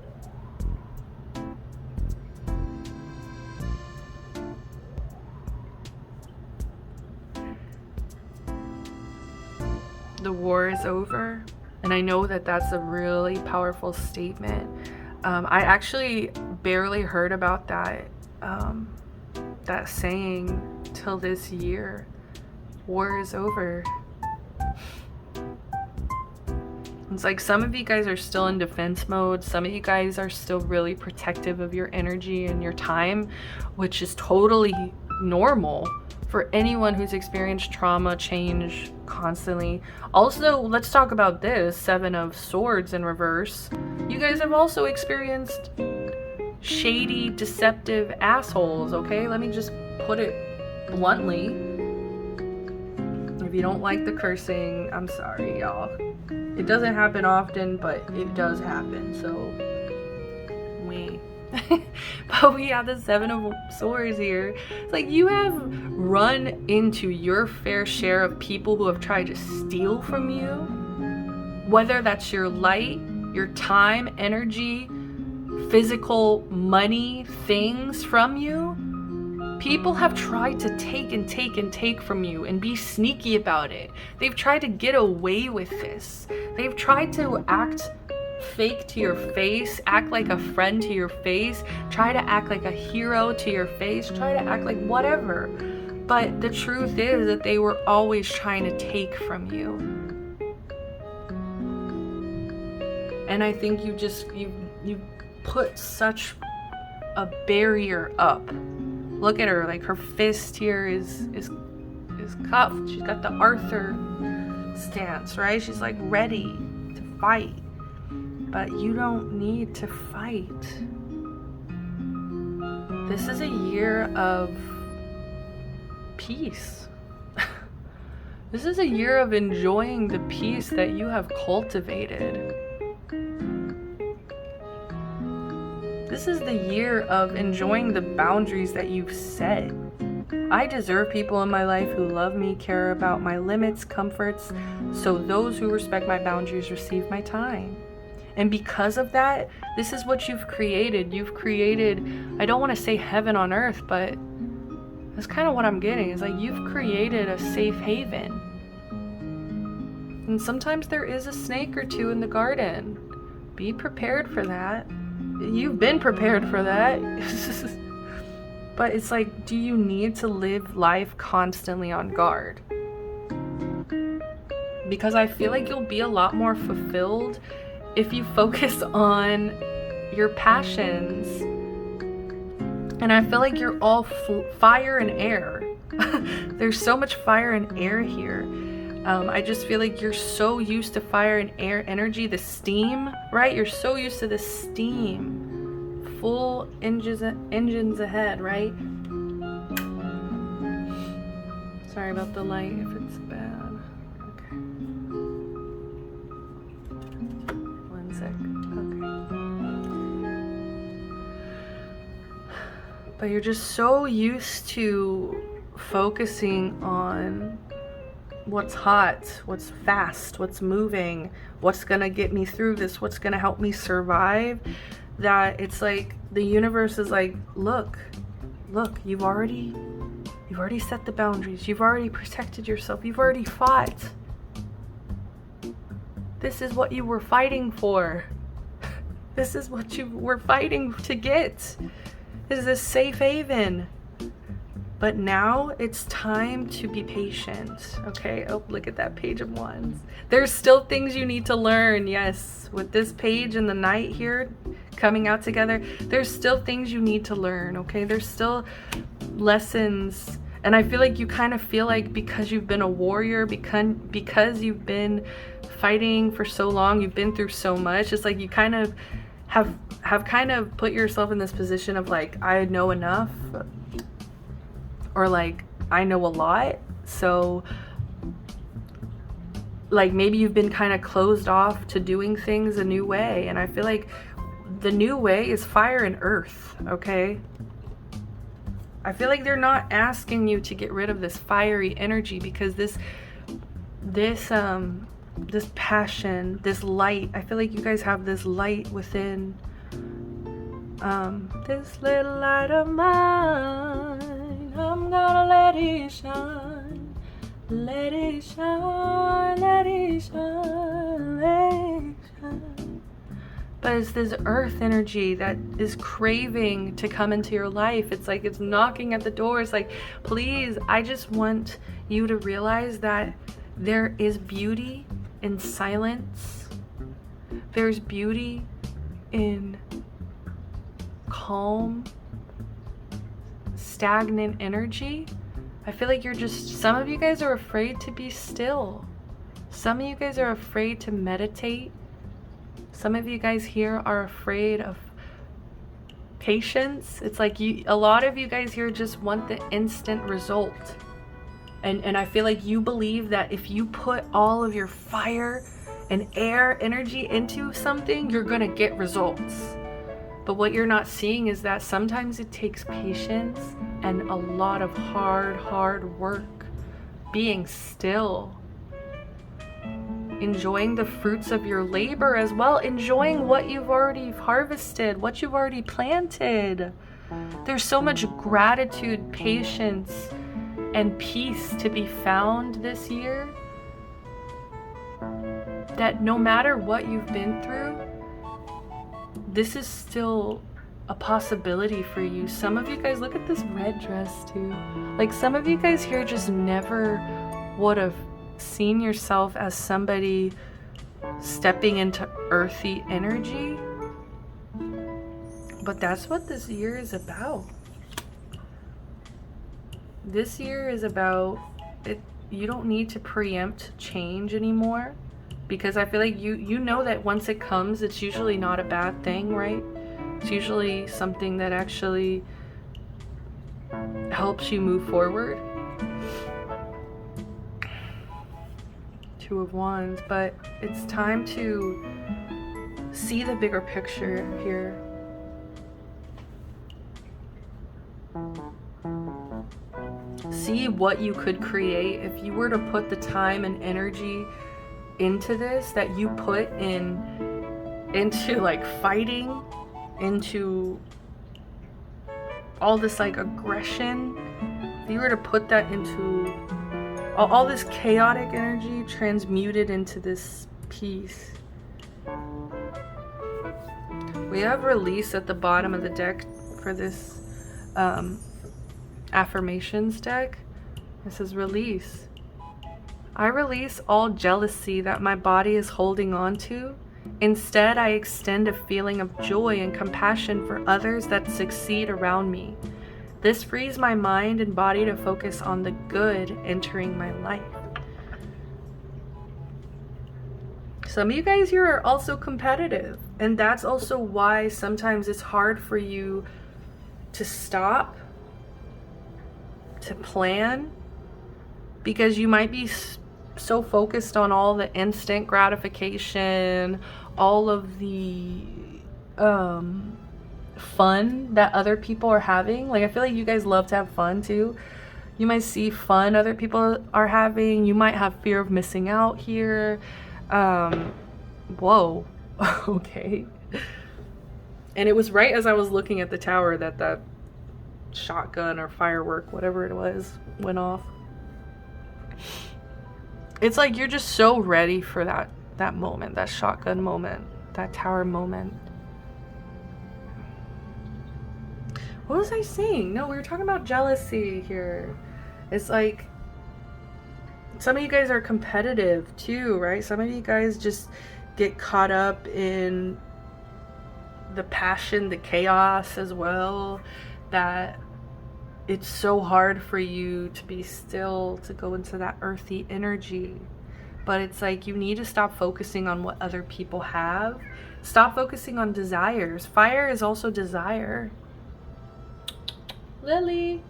The war is over. And I know that that's a really powerful statement. I actually barely heard about that saying till this year. war is over. It's like some of you guys are still in defense mode. Some of you guys are still really protective of your energy and your time, which is totally normal for anyone who's experienced trauma, change constantly. Also, let's talk about this 7 of Swords in reverse. You guys have also experienced shady, deceptive assholes, okay? Let me just put it bluntly. If you don't like the cursing, I'm sorry, y'all. It doesn't happen often, but it does happen, so but we have the 7 of Swords here. It's like you have run into your fair share of people who have tried to steal from you, whether that's your light, your time, energy, physical money, things from you. People have tried to take and take and take from you and be sneaky about it. They've tried to get away with this. They've tried to act fake to your face, act like a friend to your face, try to act like a hero to your face, try to act like whatever. But the truth is that they were always trying to take from you. And I think you put such a barrier up. Look at her, like her fist here is cuffed. She's got the Arthur stance, right? She's like ready to fight. But you don't need to fight. This is a year of peace. This is a year of enjoying the peace that you have cultivated. This is the year of enjoying the boundaries that you've set. I deserve people in my life who love me, care about my limits, comforts, so those who respect my boundaries receive my time. And because of that, this is what you've created. You've created, I don't want to say heaven on earth, but that's kind of what I'm getting. It's like you've created a safe haven. And sometimes there is a snake or two in the garden. Be prepared for that. You've been prepared for that. But it's like, do you need to live life constantly on guard? Because I feel like you'll be a lot more fulfilled if you focus on your passions. And I feel like you're all fire and air. There's so much fire and air here. I just feel like you're so used to fire and air energy, the steam, right? You're so used to the steam. Full engines ahead, right? Sorry about the light if it's bad. But you're just so used to focusing on what's hot, what's fast, what's moving, what's gonna get me through this, what's gonna help me survive, that it's like the universe is like, look, you've already set the boundaries, you've already protected yourself, you've already fought. This is what you were fighting for. This is what you were fighting to get. Is this safe haven. But now it's time to be patient, okay? Oh, look at that Page of Wands. There's still things you need to learn, yes. With this page and the Knight here coming out together, there's still things you need to learn, okay? There's still lessons. And I feel like you kind of feel like because you've been a warrior, because you've been fighting for so long, you've been through so much, it's like you kind of have kind of put yourself in this position of like, I know enough, or like, I know a lot. So like maybe you've been kind of closed off to doing things a new way. And I feel like the new way is fire and earth, okay? I feel like they're not asking you to get rid of this fiery energy, because this passion, this light, I feel like you guys have this light within. This little light of mine, I'm gonna let it shine, let it shine, let it shine, let it shine. but it's this earth energy that is craving to come into your life. It's like it's knocking at the door. It's like, please, I just want you to realize that there is beauty in silence. There's beauty in calm, stagnant energy. I feel like some of you guys are afraid to be still. Some of you guys are afraid to meditate. Some of you guys here are afraid of patience. It's like a lot of you guys here just want the instant result. And I feel like you believe that if you put all of your fire and air energy into something, you're gonna get results. But what you're not seeing is that sometimes it takes patience and a lot of hard work. Being still. Enjoying the fruits of your labor as well. Enjoying what you've already harvested, what you've already planted. There's so much gratitude, patience, and peace to be found this year that no matter what you've been through, this is still a possibility for you. Some of you guys, look at this red dress too. Like some of you guys here just never would have seen yourself as somebody stepping into earthy energy. But that's what this year is about. This year is about it. You don't need to preempt change anymore, because I feel like you know that once it comes, it's usually not a bad thing, right? It's usually something that actually helps you move forward. Two of Wands, but it's time to see the bigger picture here. See what you could create if you were to put the time and energy into this that you put into like fighting, into all this like aggression. If you were to put that into all this chaotic energy, transmuted into this peace. We have release at the bottom of the deck for this affirmations deck. It says release. I release all jealousy that my body is holding on to. Instead, I extend a feeling of joy and compassion for others that succeed around me. This frees my mind and body to focus on the good entering my life. Some of you guys here are also competitive, and that's also why sometimes it's hard for you to stop, to plan, because you might be so focused on all the instant gratification, all of the fun that other people are having. Like I feel like you guys love to have fun too. You might see fun other people are having. You might have fear of missing out here. Whoa. Okay. And it was right as I was looking at the tower that shotgun or firework, whatever it was, went off. It's like you're just so ready for that moment, that shotgun moment, that tower moment. What was I saying? No, we were talking about jealousy here. It's like some of you guys are competitive too, right? Some of you guys just get caught up in the passion, the chaos as well, that it's so hard for you to be still, to go into that earthy energy. But it's like you need to stop focusing on what other people have. Stop focusing on desires. Fire is also desire. Lily.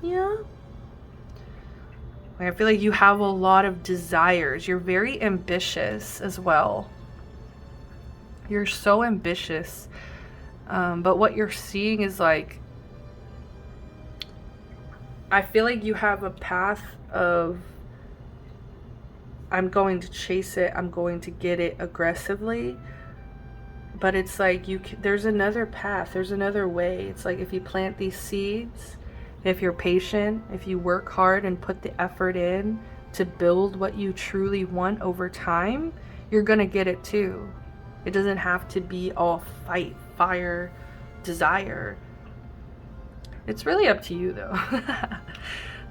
Yeah. Like I feel like you have a lot of desires. You're very ambitious as well. You're so ambitious. But what you're seeing is like, I feel like you have a path of, I'm going to chase it, I'm going to get it aggressively. But it's like there's another path, there's another way. It's like if you plant these seeds, if you're patient, if you work hard and put the effort in to build what you truly want over time, you're gonna get it too. It doesn't have to be all fight, fire, desire. It's really up to you though.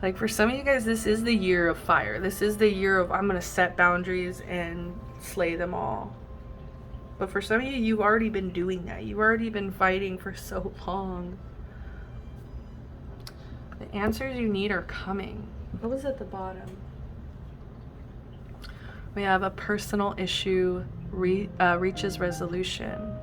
Like for some of you guys, this is the year of fire. This is the year of I'm going to set boundaries and slay them all. But for some of you, you've already been doing that. You've already been fighting for so long. The answers you need are coming. What was at the bottom? We have a personal issue reaches resolution.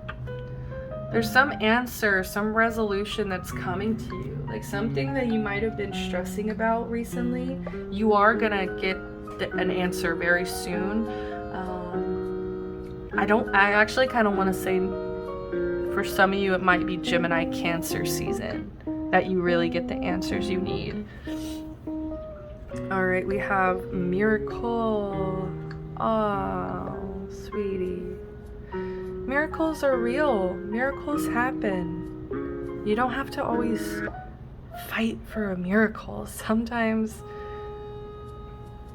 There's some answer, some resolution that's coming to you. Like something that you might have been stressing about recently. You are gonna get an answer very soon. I actually kind of want to say for some of you it might be Gemini Cancer season that you really get the answers you need. All right, we have miracle. Oh, sweetie. Miracles are real. Miracles happen. You don't have to always fight for a miracle. Sometimes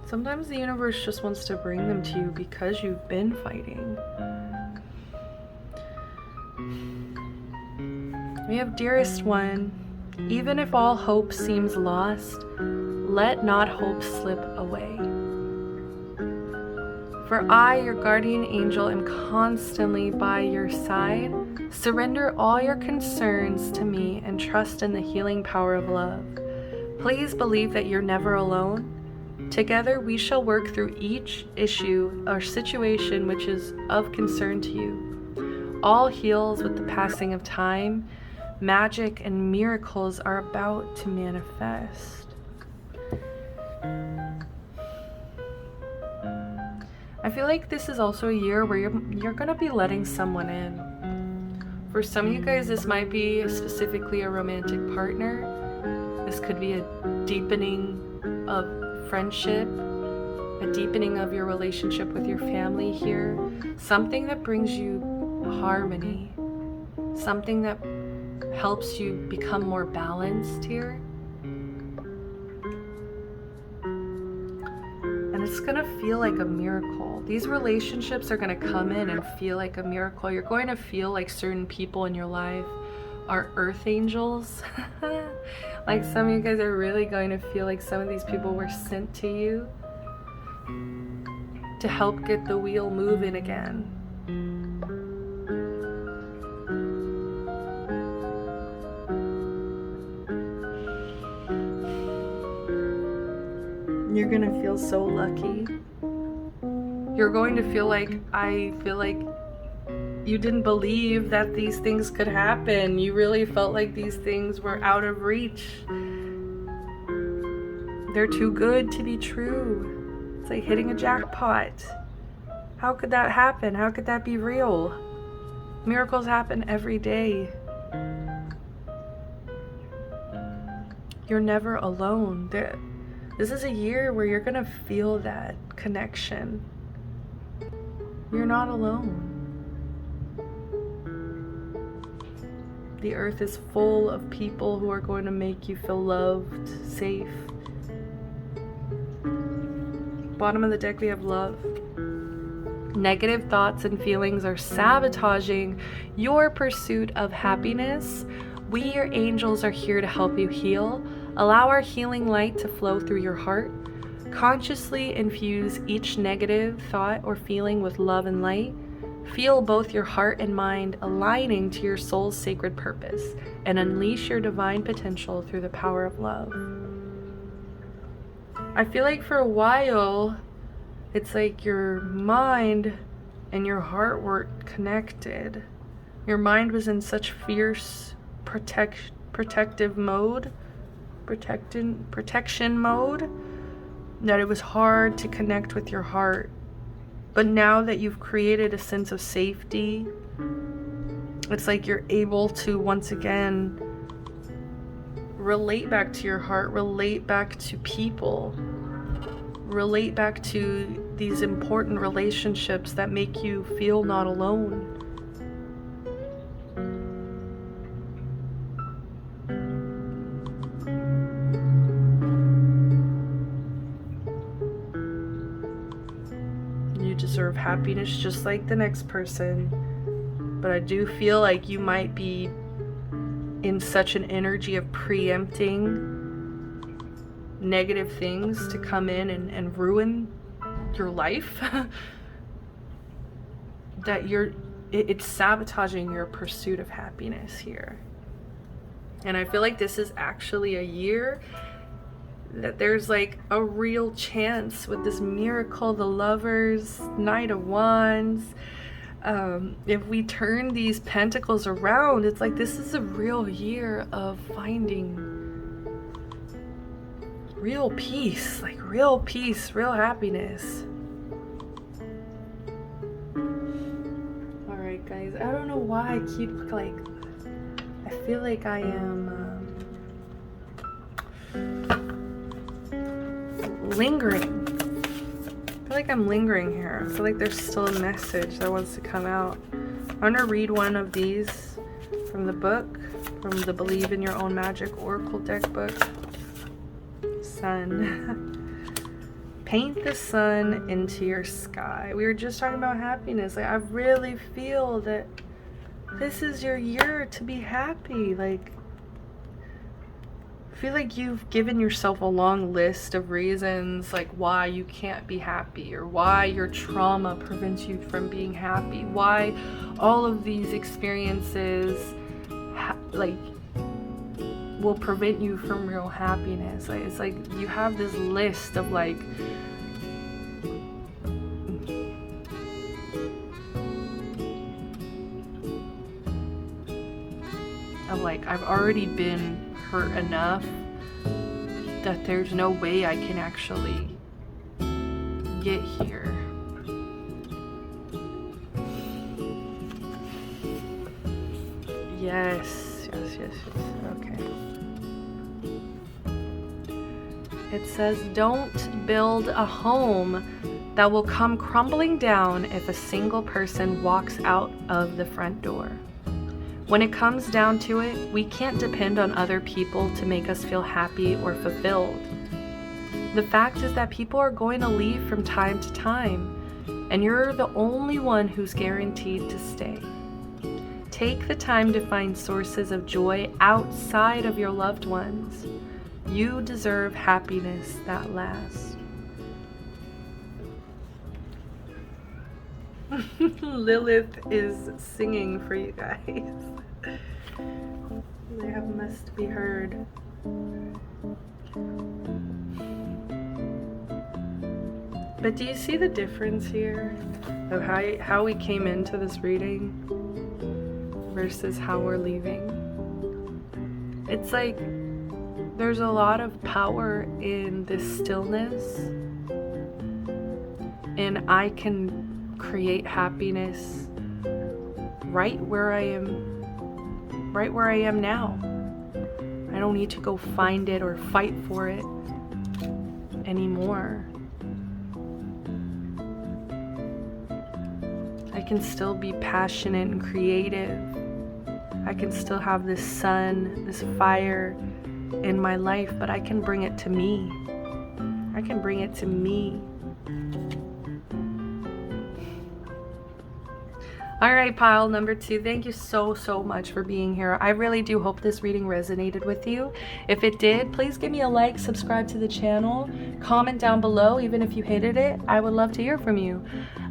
the universe just wants to bring them to you because you've been fighting. We have dearest one. Even if all hope seems lost, let not hope slip away. For I, your guardian angel, am constantly by your side. Surrender all your concerns to me and trust in the healing power of love. Please believe that you're never alone. Together we shall work through each issue or situation which is of concern to you. All heals with the passing of time. Magic and miracles are about to manifest. I feel like this is also a year where you're gonna be letting someone in. For some of you guys, this might be specifically a romantic partner. This could be a deepening of friendship, a deepening of your relationship with your family here. Something that brings you harmony. Something that helps you become more balanced here. And it's gonna feel like a miracle. These relationships are gonna come in and feel like a miracle. You're going to feel like certain people in your life are earth angels. Like some of you guys are really going to feel like some of these people were sent to you to help get the wheel moving again. You're gonna feel so lucky. You're going to feel like, I feel like you didn't believe that these things could happen. You really felt like these things were out of reach. They're too good to be true. It's like hitting a jackpot. How could that happen? How could that be real? Miracles happen every day. You're never alone. This is a year where you're gonna feel that connection. You're not alone. The earth is full of people who are going to make you feel loved, safe. Bottom of the deck, we have love. Negative thoughts and feelings are sabotaging your pursuit of happiness. We, your angels, are here to help you heal. Allow our healing light to flow through your heart. Consciously infuse each negative thought or feeling with love and light. Feel both your heart and mind aligning to your soul's sacred purpose and unleash your divine potential through the power of love. I feel like for a while, it's like your mind and your heart weren't connected. Your mind was in such fierce protective mode, protection mode, that it was hard to connect with your heart. But now that you've created a sense of safety, it's like you're able to once again relate back to your heart, relate back to people, relate back to these important relationships that make you feel not alone. You deserve happiness just like the next person. but I do feel like you might be in such an energy of preempting negative things to come in and ruin your life that it's sabotaging your pursuit of happiness here. And I feel like this is actually a year that there's like a real chance with this miracle, the Lovers, Knight of Wands. If we turn these pentacles around, it's like this is a real year of finding real peace, like real peace, real happiness. All right, guys, I don't know why I keep like, I feel like I am lingering. I feel like I'm lingering here. I feel like there's still a message that wants to come out. I'm gonna read one of these from the book, from the Believe in Your Own Magic Oracle deck book. Sun. Paint the sun into your sky. We were just talking about happiness. Like, I really feel that this is your year to be happy. Like, I feel like you've given yourself a long list of reasons like why you can't be happy, or why your trauma prevents you from being happy, why all of these experiences will prevent you from real happiness. Like, it's like you have this list of like I've already been hurt enough that there's no way I can actually get here. Yes. Okay. It says, don't build a home that will come crumbling down if a single person walks out of the front door. When it comes down to it, we can't depend on other people to make us feel happy or fulfilled. The fact is that people are going to leave from time to time, and you're the only one who's guaranteed to stay. Take the time to find sources of joy outside of your loved ones. You deserve happiness that lasts. Lilith is singing for you guys. They must be heard. But do you see the difference here of how we came into this reading versus how we're leaving? It's like there's a lot of power in this stillness, and I can create happiness right where I am now. I don't need to go find it or fight for it anymore. I can still be passionate and creative. I can still have this sun, this fire in my life, but I can bring it to me. I can bring it to me. All right, pile number 2, thank you so much for being here. I really do hope this reading resonated with you. If it did, please give me a like, subscribe to the channel, comment down below, even if you hated it. I would love to hear from you.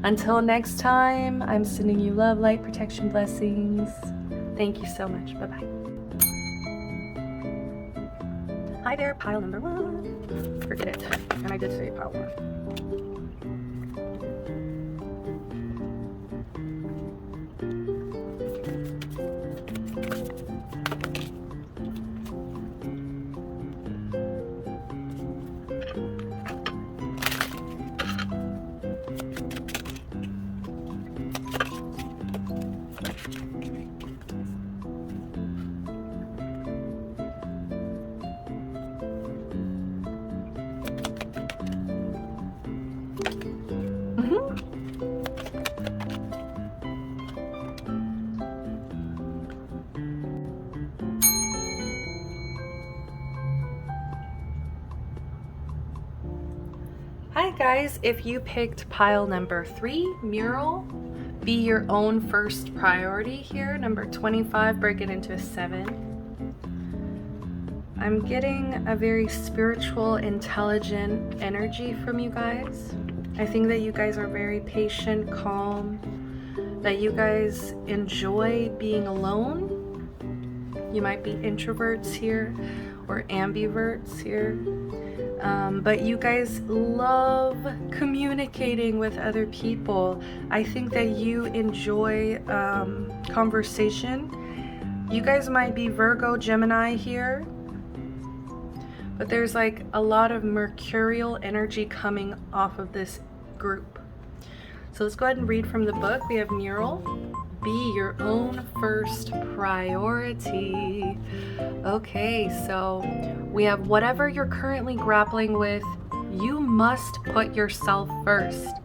Until next time, I'm sending you love, light, protection, blessings. Thank you so much. Bye-bye. Hi there, pile number 1. Forget it. And I did say pile 1. Hi guys, if you picked pile number 3, mural, Be your own first priority here. Number 25, break it into a 7. I'm getting a very spiritual, intelligent energy from you guys. I think that you guys are very patient, calm, that you guys enjoy being alone. You might be introverts here or ambiverts here. But you guys love communicating with other people. I think that you enjoy conversation. You guys might be Virgo, Gemini here, but there's like a lot of mercurial energy coming off of this group. So let's go ahead and read from the book. We have Mural. Be your own first priority. Okay, so we have whatever you're currently grappling with, you must put yourself first.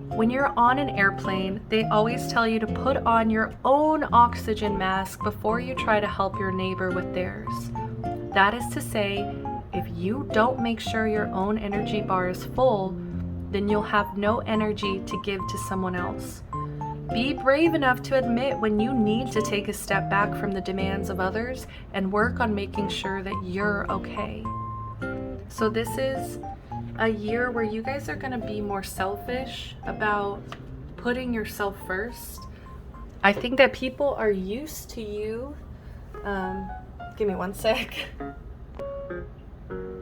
When you're on an airplane, they always tell you to put on your own oxygen mask before you try to help your neighbor with theirs. That is to say, if you don't make sure your own energy bar is full, then you'll have no energy to give to someone else. Be brave enough to admit when you need to take a step back from the demands of others and work on making sure that you're okay. So this is a year where you guys are going to be more selfish about putting yourself first. I think that people are used to you. Give me one sec.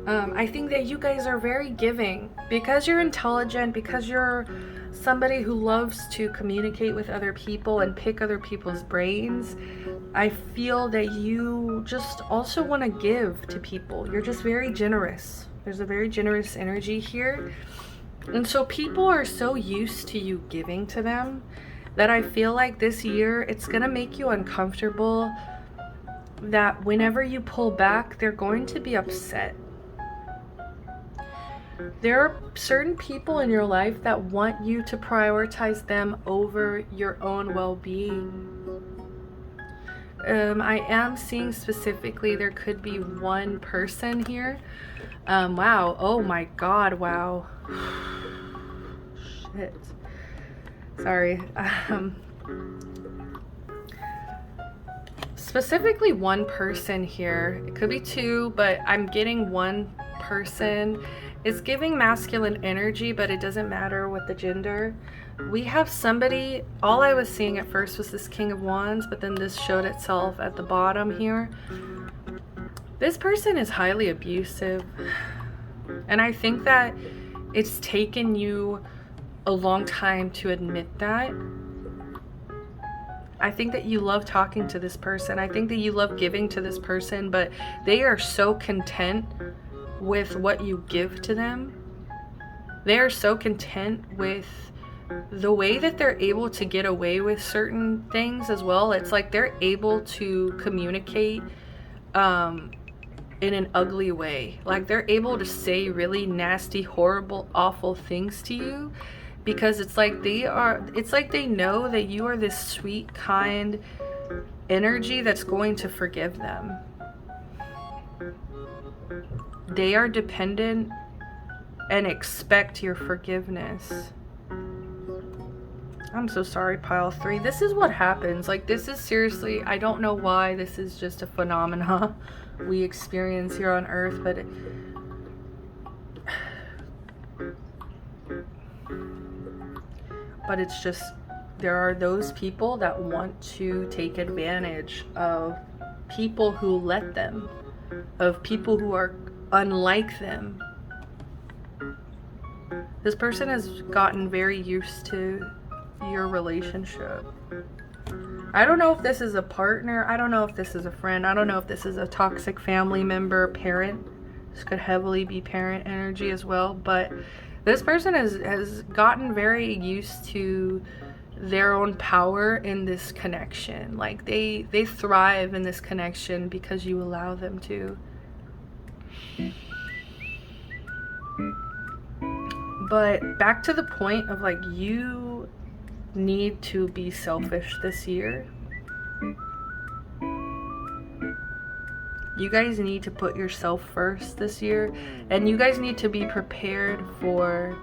I think that you guys are very giving because you're intelligent, because you're somebody who loves to communicate with other people and pick other people's brains. I feel that you just also want to give to people. You're just very generous. There's a very generous energy here. And so people are so used to you giving to them that I feel like this year it's going to make you uncomfortable, that whenever you pull back, they're going to be upset. There are certain people in your life that want you to prioritize them over your own well-being. I am seeing specifically there could be one person here. Wow. Oh my God. Wow. Shit. Sorry. Specifically one person here. It could be two, but I'm getting one person. It's giving masculine energy, but it doesn't matter what the gender. We have somebody, all I was seeing at first was this King of Wands, but then this showed itself at the bottom here. This person is highly abusive. And I think that it's taken you a long time to admit that. I think that you love talking to this person. I think that you love giving to this person, but they are so content with what you give to them. They are so content with the way that they're able to get away with certain things as well. It's like they're able to communicate in an ugly way. Like they're able to say really nasty, horrible, awful things to you because it's like they know that you are this sweet, kind energy that's going to forgive them. They are dependent and expect your forgiveness. I'm so sorry, pile 3. This is what happens. Like, this is seriously, I don't know why this is just a phenomena we experience here on Earth, but it's just, there are those people that want to take advantage of people who let them, of people who are unlike them. This person has gotten very used to your relationship. I don't know if this is a partner. I don't know if this is a friend. I don't know if this is a toxic family member, parent. This could heavily be parent energy as well. But this person has gotten very used to their own power in this connection. Like they thrive in this connection because you allow them to. But back to the point of like, you need to be selfish this year. You guys need to put yourself first this year, and you guys need to be prepared for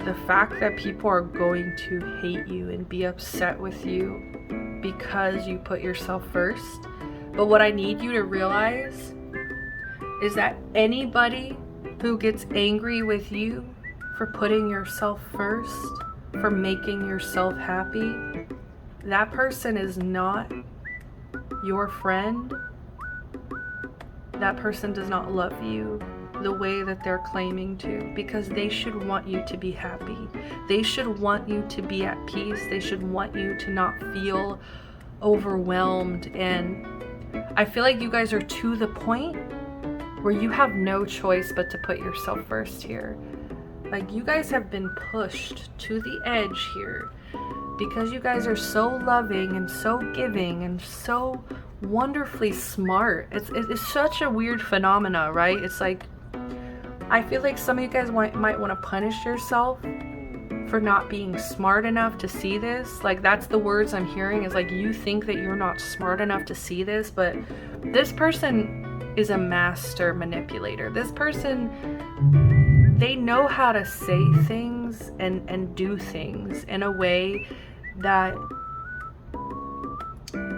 the fact that people are going to hate you and be upset with you because you put yourself first. But what I need you to realize is that anybody who gets angry with you for putting yourself first, for making yourself happy, that person is not your friend. That person does not love you the way that they're claiming to, because they should want you to be happy. They should want you to be at peace. They should want you to not feel overwhelmed. And I feel like you guys are to the point where you have no choice but to put yourself first here. Like, you guys have been pushed to the edge here because you guys are so loving and so giving and so wonderfully smart. It's such a weird phenomena, right? It's like, I feel like some of you guys might want to punish yourself for not being smart enough to see this. Like, that's the words I'm hearing, is like, you think that you're not smart enough to see this, but this person is a master manipulator. This person, they know how to say things and do things in a way that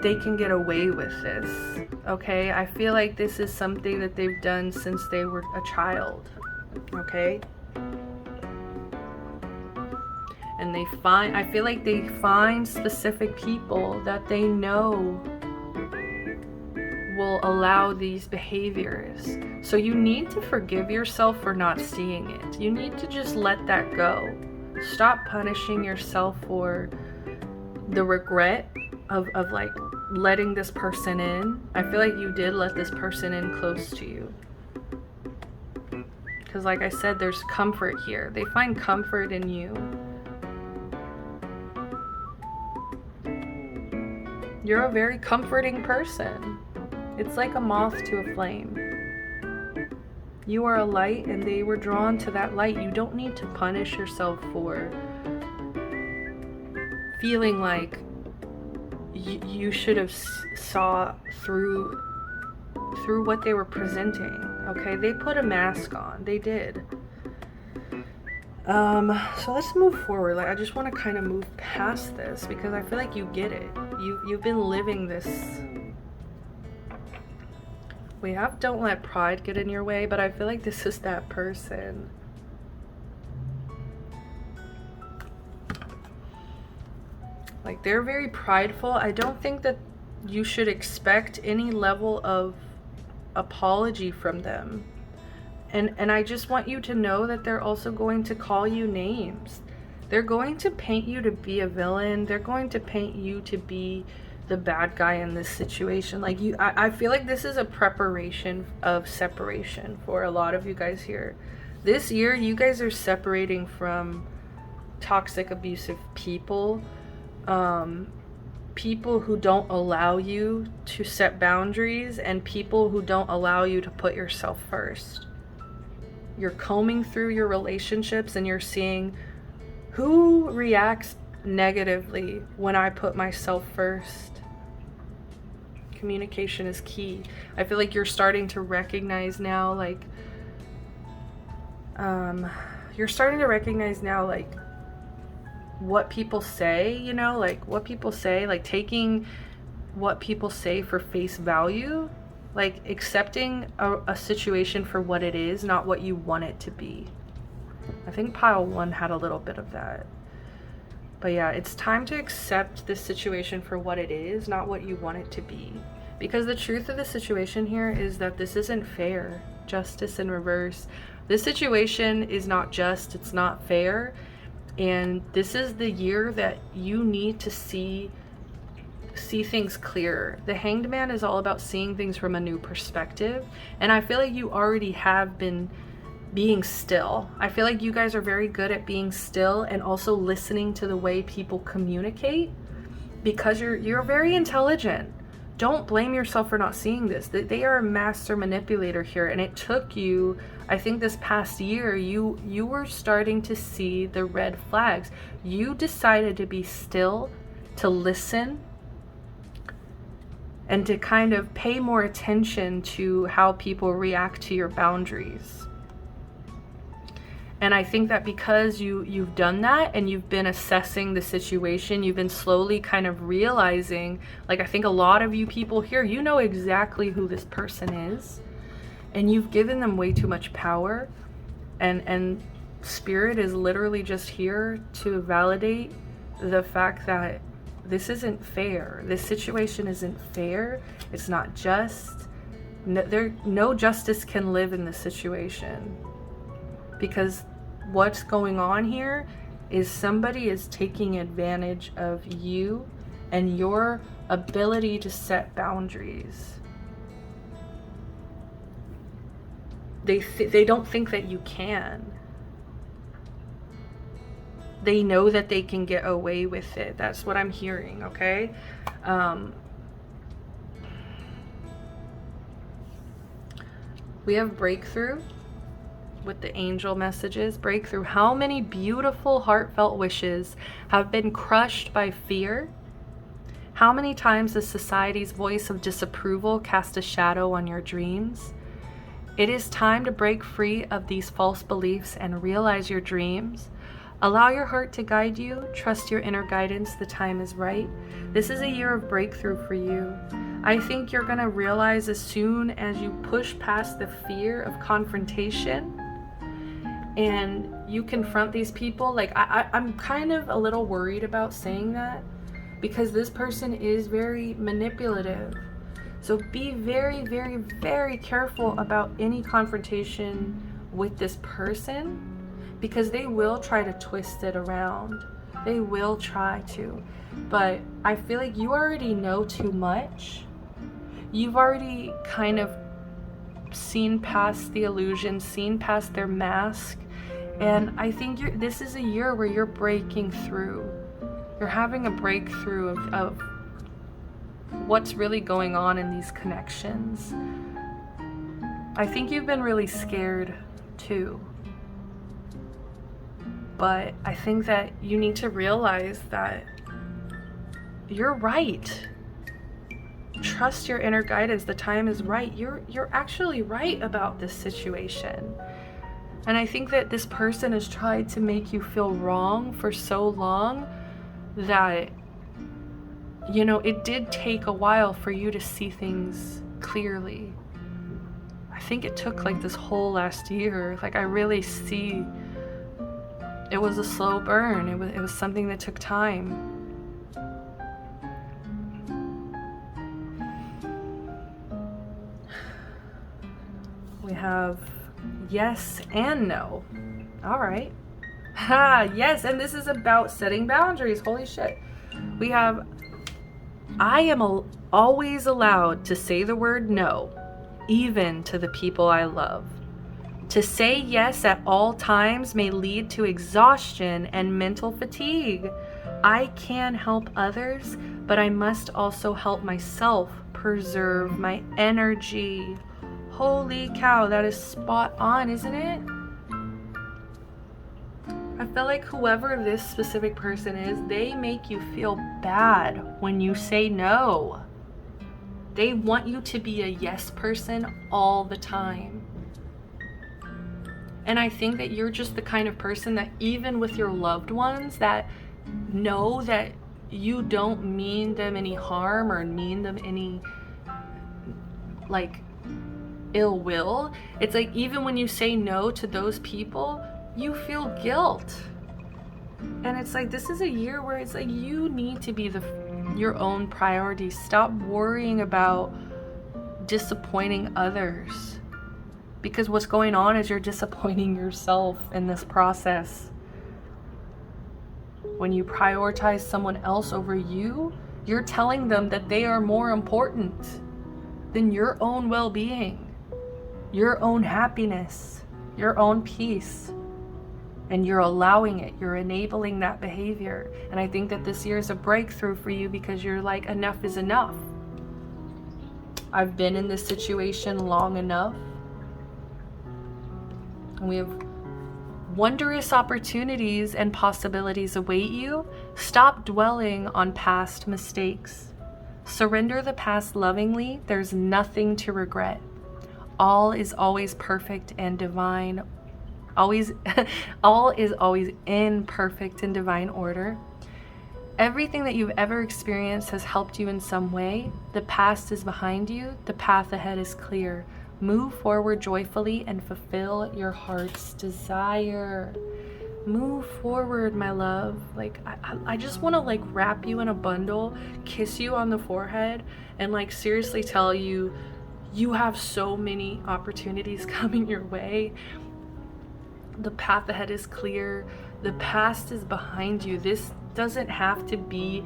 they can get away with this, okay? I feel like this is something that they've done since they were a child, okay? And I feel like they find specific people that they know will allow these behaviors. So you need to forgive yourself for not seeing it. You need to just let that go. Stop punishing yourself for the regret of like letting this person in. I feel like you did let this person in close to you. Because like I said, there's comfort here. They find comfort in you. You're a very comforting person. It's like a moth to a flame. You are a light and they were drawn to that light. You don't need to punish yourself for feeling like you should have saw through what they were presenting, okay? They put a mask on. They did. So let's move forward. Like, I just want to kind of move past this because I feel like you get it. You've been living this. We have don't let pride get in your way, but I feel like this is that person. Like, they're very prideful. I don't think that you should expect any level of apology from them. And I just want you to know that they're also going to call you names. They're going to paint you to be a villain. They're going to paint you to be the bad guy in this situation. Like, I feel like this is a preparation of separation for a lot of you guys here. This year, you guys are separating from toxic, abusive people. People who don't allow you to set boundaries, and people who don't allow you to put yourself first. You're combing through your relationships and you're seeing who reacts negatively when I put myself first. Communication is key. I feel like you're starting to recognize now, like, what people say, you know, like what people say, like taking what people say for face value, like accepting a situation for what it is, not what you want it to be. I think pile 1 had a little bit of that. But yeah, it's time to accept this situation for what it is, not what you want it to be. Because the truth of the situation here is that this isn't fair. Justice in reverse. This situation is not just, it's not fair. And this is the year that you need to see things clearer. The Hanged Man is all about seeing things from a new perspective. And I feel like you already have been being still. I feel like you guys are very good at being still and also listening to the way people communicate, because you're very intelligent. Don't blame yourself for not seeing this. They are a master manipulator here, and it took you, I think this past year, you were starting to see the red flags. You decided to be still, to listen, and to kind of pay more attention to how people react to your boundaries. And I think that because you've done that and you've been assessing the situation, you've been slowly kind of realizing, like I think a lot of you people here, you know exactly who this person is, and you've given them way too much power, and spirit is literally just here to validate the fact that this isn't fair. This situation isn't fair. It's not just. No justice can live in this situation. Because what's going on here is somebody is taking advantage of you and your ability to set boundaries. They don't think that you can. They know that they can get away with it. That's what I'm hearing, okay? We have breakthrough with the angel messages. Breakthrough. How many beautiful heartfelt wishes have been crushed by fear? How many times has society's voice of disapproval cast a shadow on your dreams? It is time to break free of these false beliefs and realize your dreams. Allow your heart to guide you. Trust your inner guidance. The time is right. This is a year of breakthrough for you. I think you're going to realize as soon as you push past the fear of confrontation and you confront these people, like I'm kind of a little worried about saying that because this person is very manipulative. So be very, very, very careful about any confrontation with this person, because they will try to twist it around. They will try to. But I feel like you already know too much. You've already kind of seen past the illusion, seen past their mask. And I think this is a year where you're breaking through. You're having a breakthrough of what's really going on in these connections. I think you've been really scared too. But I think that you need to realize that you're right. Trust your inner guidance. The time is right. You're actually right about this situation. And I think that this person has tried to make you feel wrong for so long that, you know, it did take a while for you to see things clearly. I think it took like this whole last year. Like I really see it was a slow burn. It was something that took time. We have yes and no. All right. Yes, and this is about setting boundaries. Holy shit. We have I am always allowed to say the word no, even to the people I love. To say yes at all times may lead to exhaustion and mental fatigue. I can help others, but I must also help myself preserve my energy. Holy cow, that is spot on, isn't it? I feel like whoever this specific person is, they make you feel bad when you say no. They want you to be a yes person all the time. And I think that you're just the kind of person that even with your loved ones that know that you don't mean them any harm or mean them any like ill will, it's like even when you say no to those people, you feel guilt. And it's like this is a year where it's like you need to be your own priority. Stop worrying about disappointing others. Because what's going on is you're disappointing yourself in this process. When you prioritize someone else over you, you're telling them that they are more important than your own well-being, your own happiness, your own peace. And you're allowing it. You're enabling that behavior. And I think that this year is a breakthrough for you because you're like, enough is enough. I've been in this situation long enough. And we have wondrous opportunities and possibilities await you. Stop dwelling on past mistakes. Surrender the past lovingly. There's nothing to regret. All is always perfect and divine. Always, all is always in perfect and divine order. Everything that you've ever experienced has helped you in some way. The past is behind you. The path ahead is clear. Move forward joyfully and fulfill your heart's desire. Move forward, my love. Like, I just want to like wrap you in a bundle, kiss you on the forehead, and like seriously tell you, you have so many opportunities coming your way. The path ahead is clear. The past is behind you. This doesn't have to be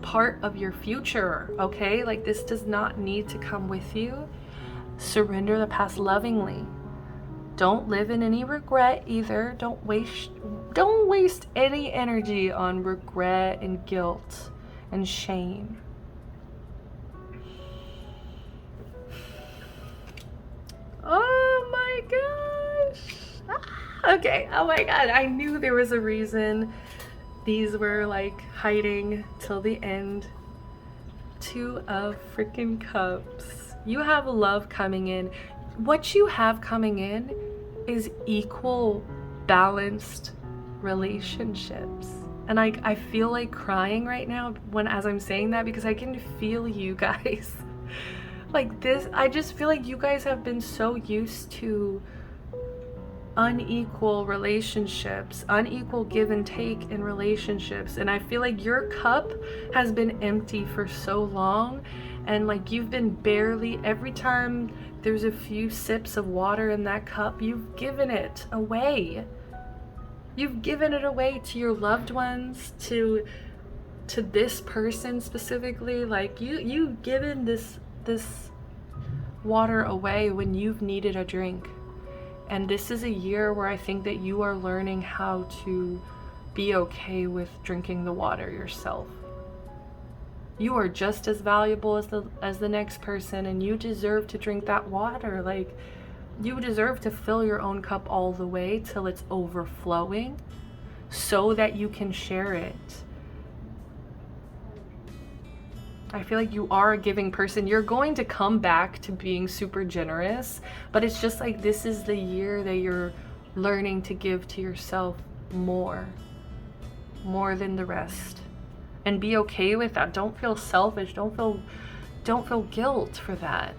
part of your future, okay? Like, this does not need to come with you. Surrender the past lovingly. Don't live in any regret either. Don't waste any energy on regret and guilt and shame. Oh my gosh. Okay, oh my god, I knew there was a reason these were like hiding till the end. 2 of freaking cups. You have love coming in. What you have coming in is equal, balanced relationships. And I feel like crying right now as I'm saying that, because I can feel you guys. Like this, I just feel like you guys have been so used to unequal relationships, unequal give and take in relationships, and I feel like your cup has been empty for so long, and like you've been barely, every time there's a few sips of water in that cup, you've given it away. You've given it away to your loved ones, to this person specifically. Like you've given this water away when you've needed a drink. And this is a year where I think that you are learning how to be okay with drinking the water yourself. You are just as valuable as the next person, and you deserve to drink that water. Like, you deserve to fill your own cup all the way till it's overflowing so that you can share it. I feel like you are a giving person. You're going to come back to being super generous, but it's just like this is the year that you're learning to give to yourself more than the rest. And be okay with that. Don't feel selfish. Don't feel guilt for that.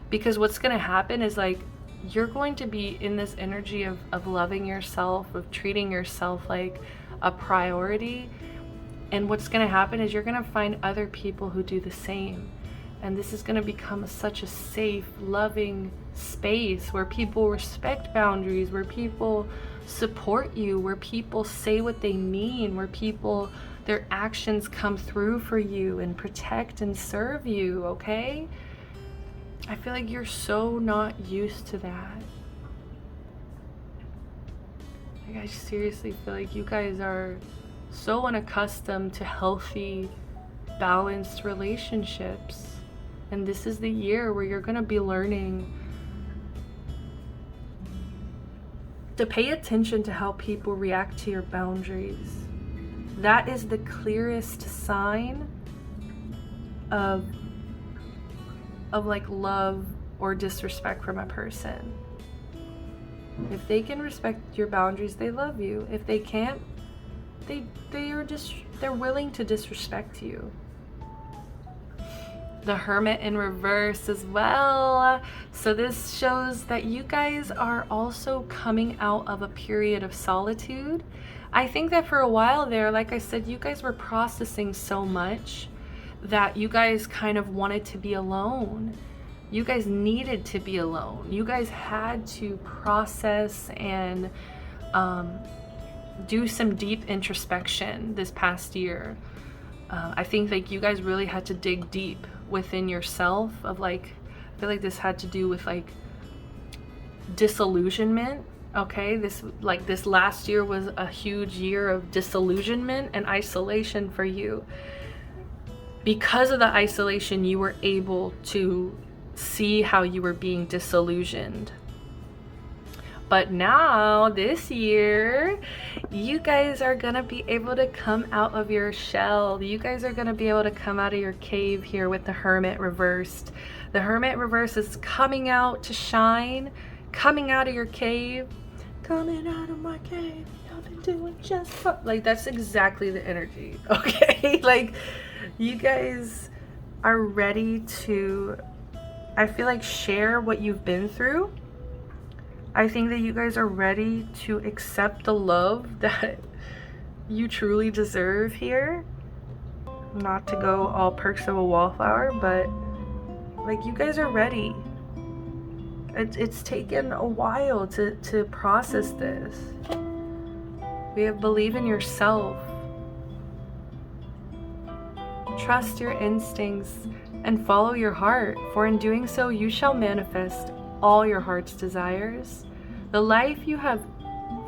Because what's going to happen is like you're going to be in this energy of loving yourself, of treating yourself like a priority. And what's going to happen is you're going to find other people who do the same. And this is going to become such a safe, loving space where people respect boundaries, where people support you, where people say what they mean, where people, their actions come through for you and protect and serve you, okay? I feel like you're so not used to that. Like, I seriously feel like you guys are so unaccustomed to healthy, balanced relationships. And this is the year where you're going to be learning to pay attention to how people react to your boundaries. That is the clearest sign of like love or disrespect from a person. If they can respect your boundaries, they love you. If they can't, they're willing to disrespect you. The Hermit in reverse as well. So this shows that you guys are also coming out of a period of solitude. I think that for a while there, like I said, you guys were processing so much that you guys kind of wanted to be alone. You guys needed to be alone. You guys had to process and do some deep introspection this past year. I think like you guys really had to dig deep within yourself of like, I feel like this had to do with like disillusionment. Okay, this last year was a huge year of disillusionment and isolation for you. Because of the isolation, you were able to see how you were being disillusioned. But now, this year, you guys are going to be able to come out of your shell. You guys are going to be able to come out of your cave here with the Hermit reversed. The Hermit reverse is coming out to shine, coming out of your cave, coming out of my cave, I've been doing just fine. Like, that's exactly the energy, okay? Like, you guys are ready to, I feel like, share what you've been through. I think that you guys are ready to accept the love that you truly deserve here. Not to go all perks of a wallflower, but like, you guys are ready. It's taken a while to process this. We have believe in yourself. Trust your instincts and follow your heart, for in doing so you shall manifest all your heart's desires. The life you have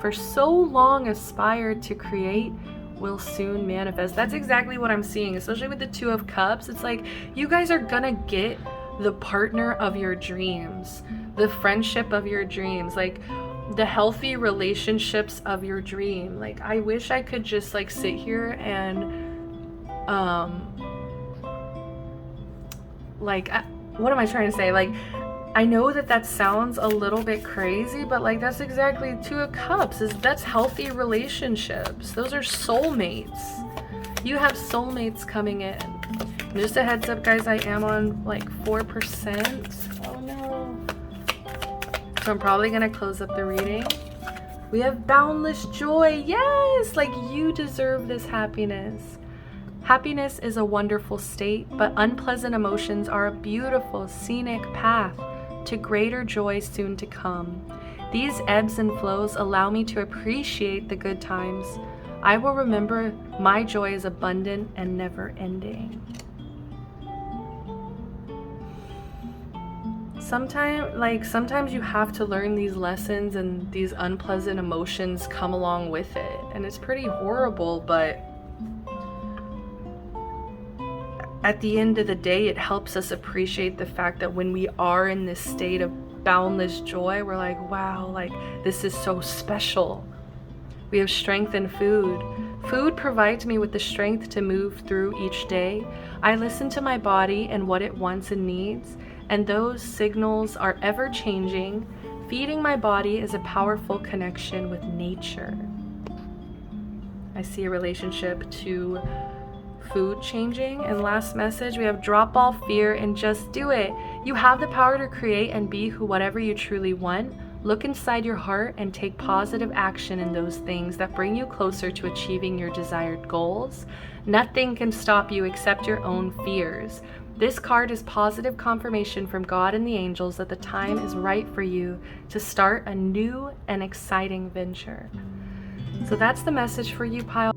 for so long aspired to create will soon manifest. That's exactly what I'm seeing, especially with the Two of Cups. It's like, you guys are gonna get the partner of your dreams, the friendship of your dreams, like the healthy relationships of your dream. Like, I wish I could just like sit here and what am I trying to say? Like, I know that sounds a little bit crazy, but like, that's exactly Two of Cups. That's healthy relationships. Those are soulmates. You have soulmates coming in. And just a heads up, guys, I am on like 4%. Oh no. So I'm probably gonna close up the reading. We have boundless joy. Yes, like, you deserve this happiness. Happiness is a wonderful state, but unpleasant emotions are a beautiful, scenic path to greater joy soon to come. These ebbs and flows allow me to appreciate the good times. I will remember my joy is abundant and never ending. Sometimes you have to learn these lessons, and these unpleasant emotions come along with it. And it's pretty horrible, but at the end of the day, it helps us appreciate the fact that when we are in this state of boundless joy, we're like, wow, like, this is so special. We have strength in food. Food provides me with the strength to move through each day. I listen to my body and what it wants and needs, and those signals are ever changing. Feeding my body is a powerful connection with nature. I see a relationship to food changing. And last message, we have drop all fear and just do it. You have the power to create and be whatever you truly want. Look inside your heart and take positive action in those things that bring you closer to achieving your desired goals. Nothing can stop you except your own fears. This card is positive confirmation from God and the angels that the time is right for you to start a new and exciting venture. So that's the message for you, Pile.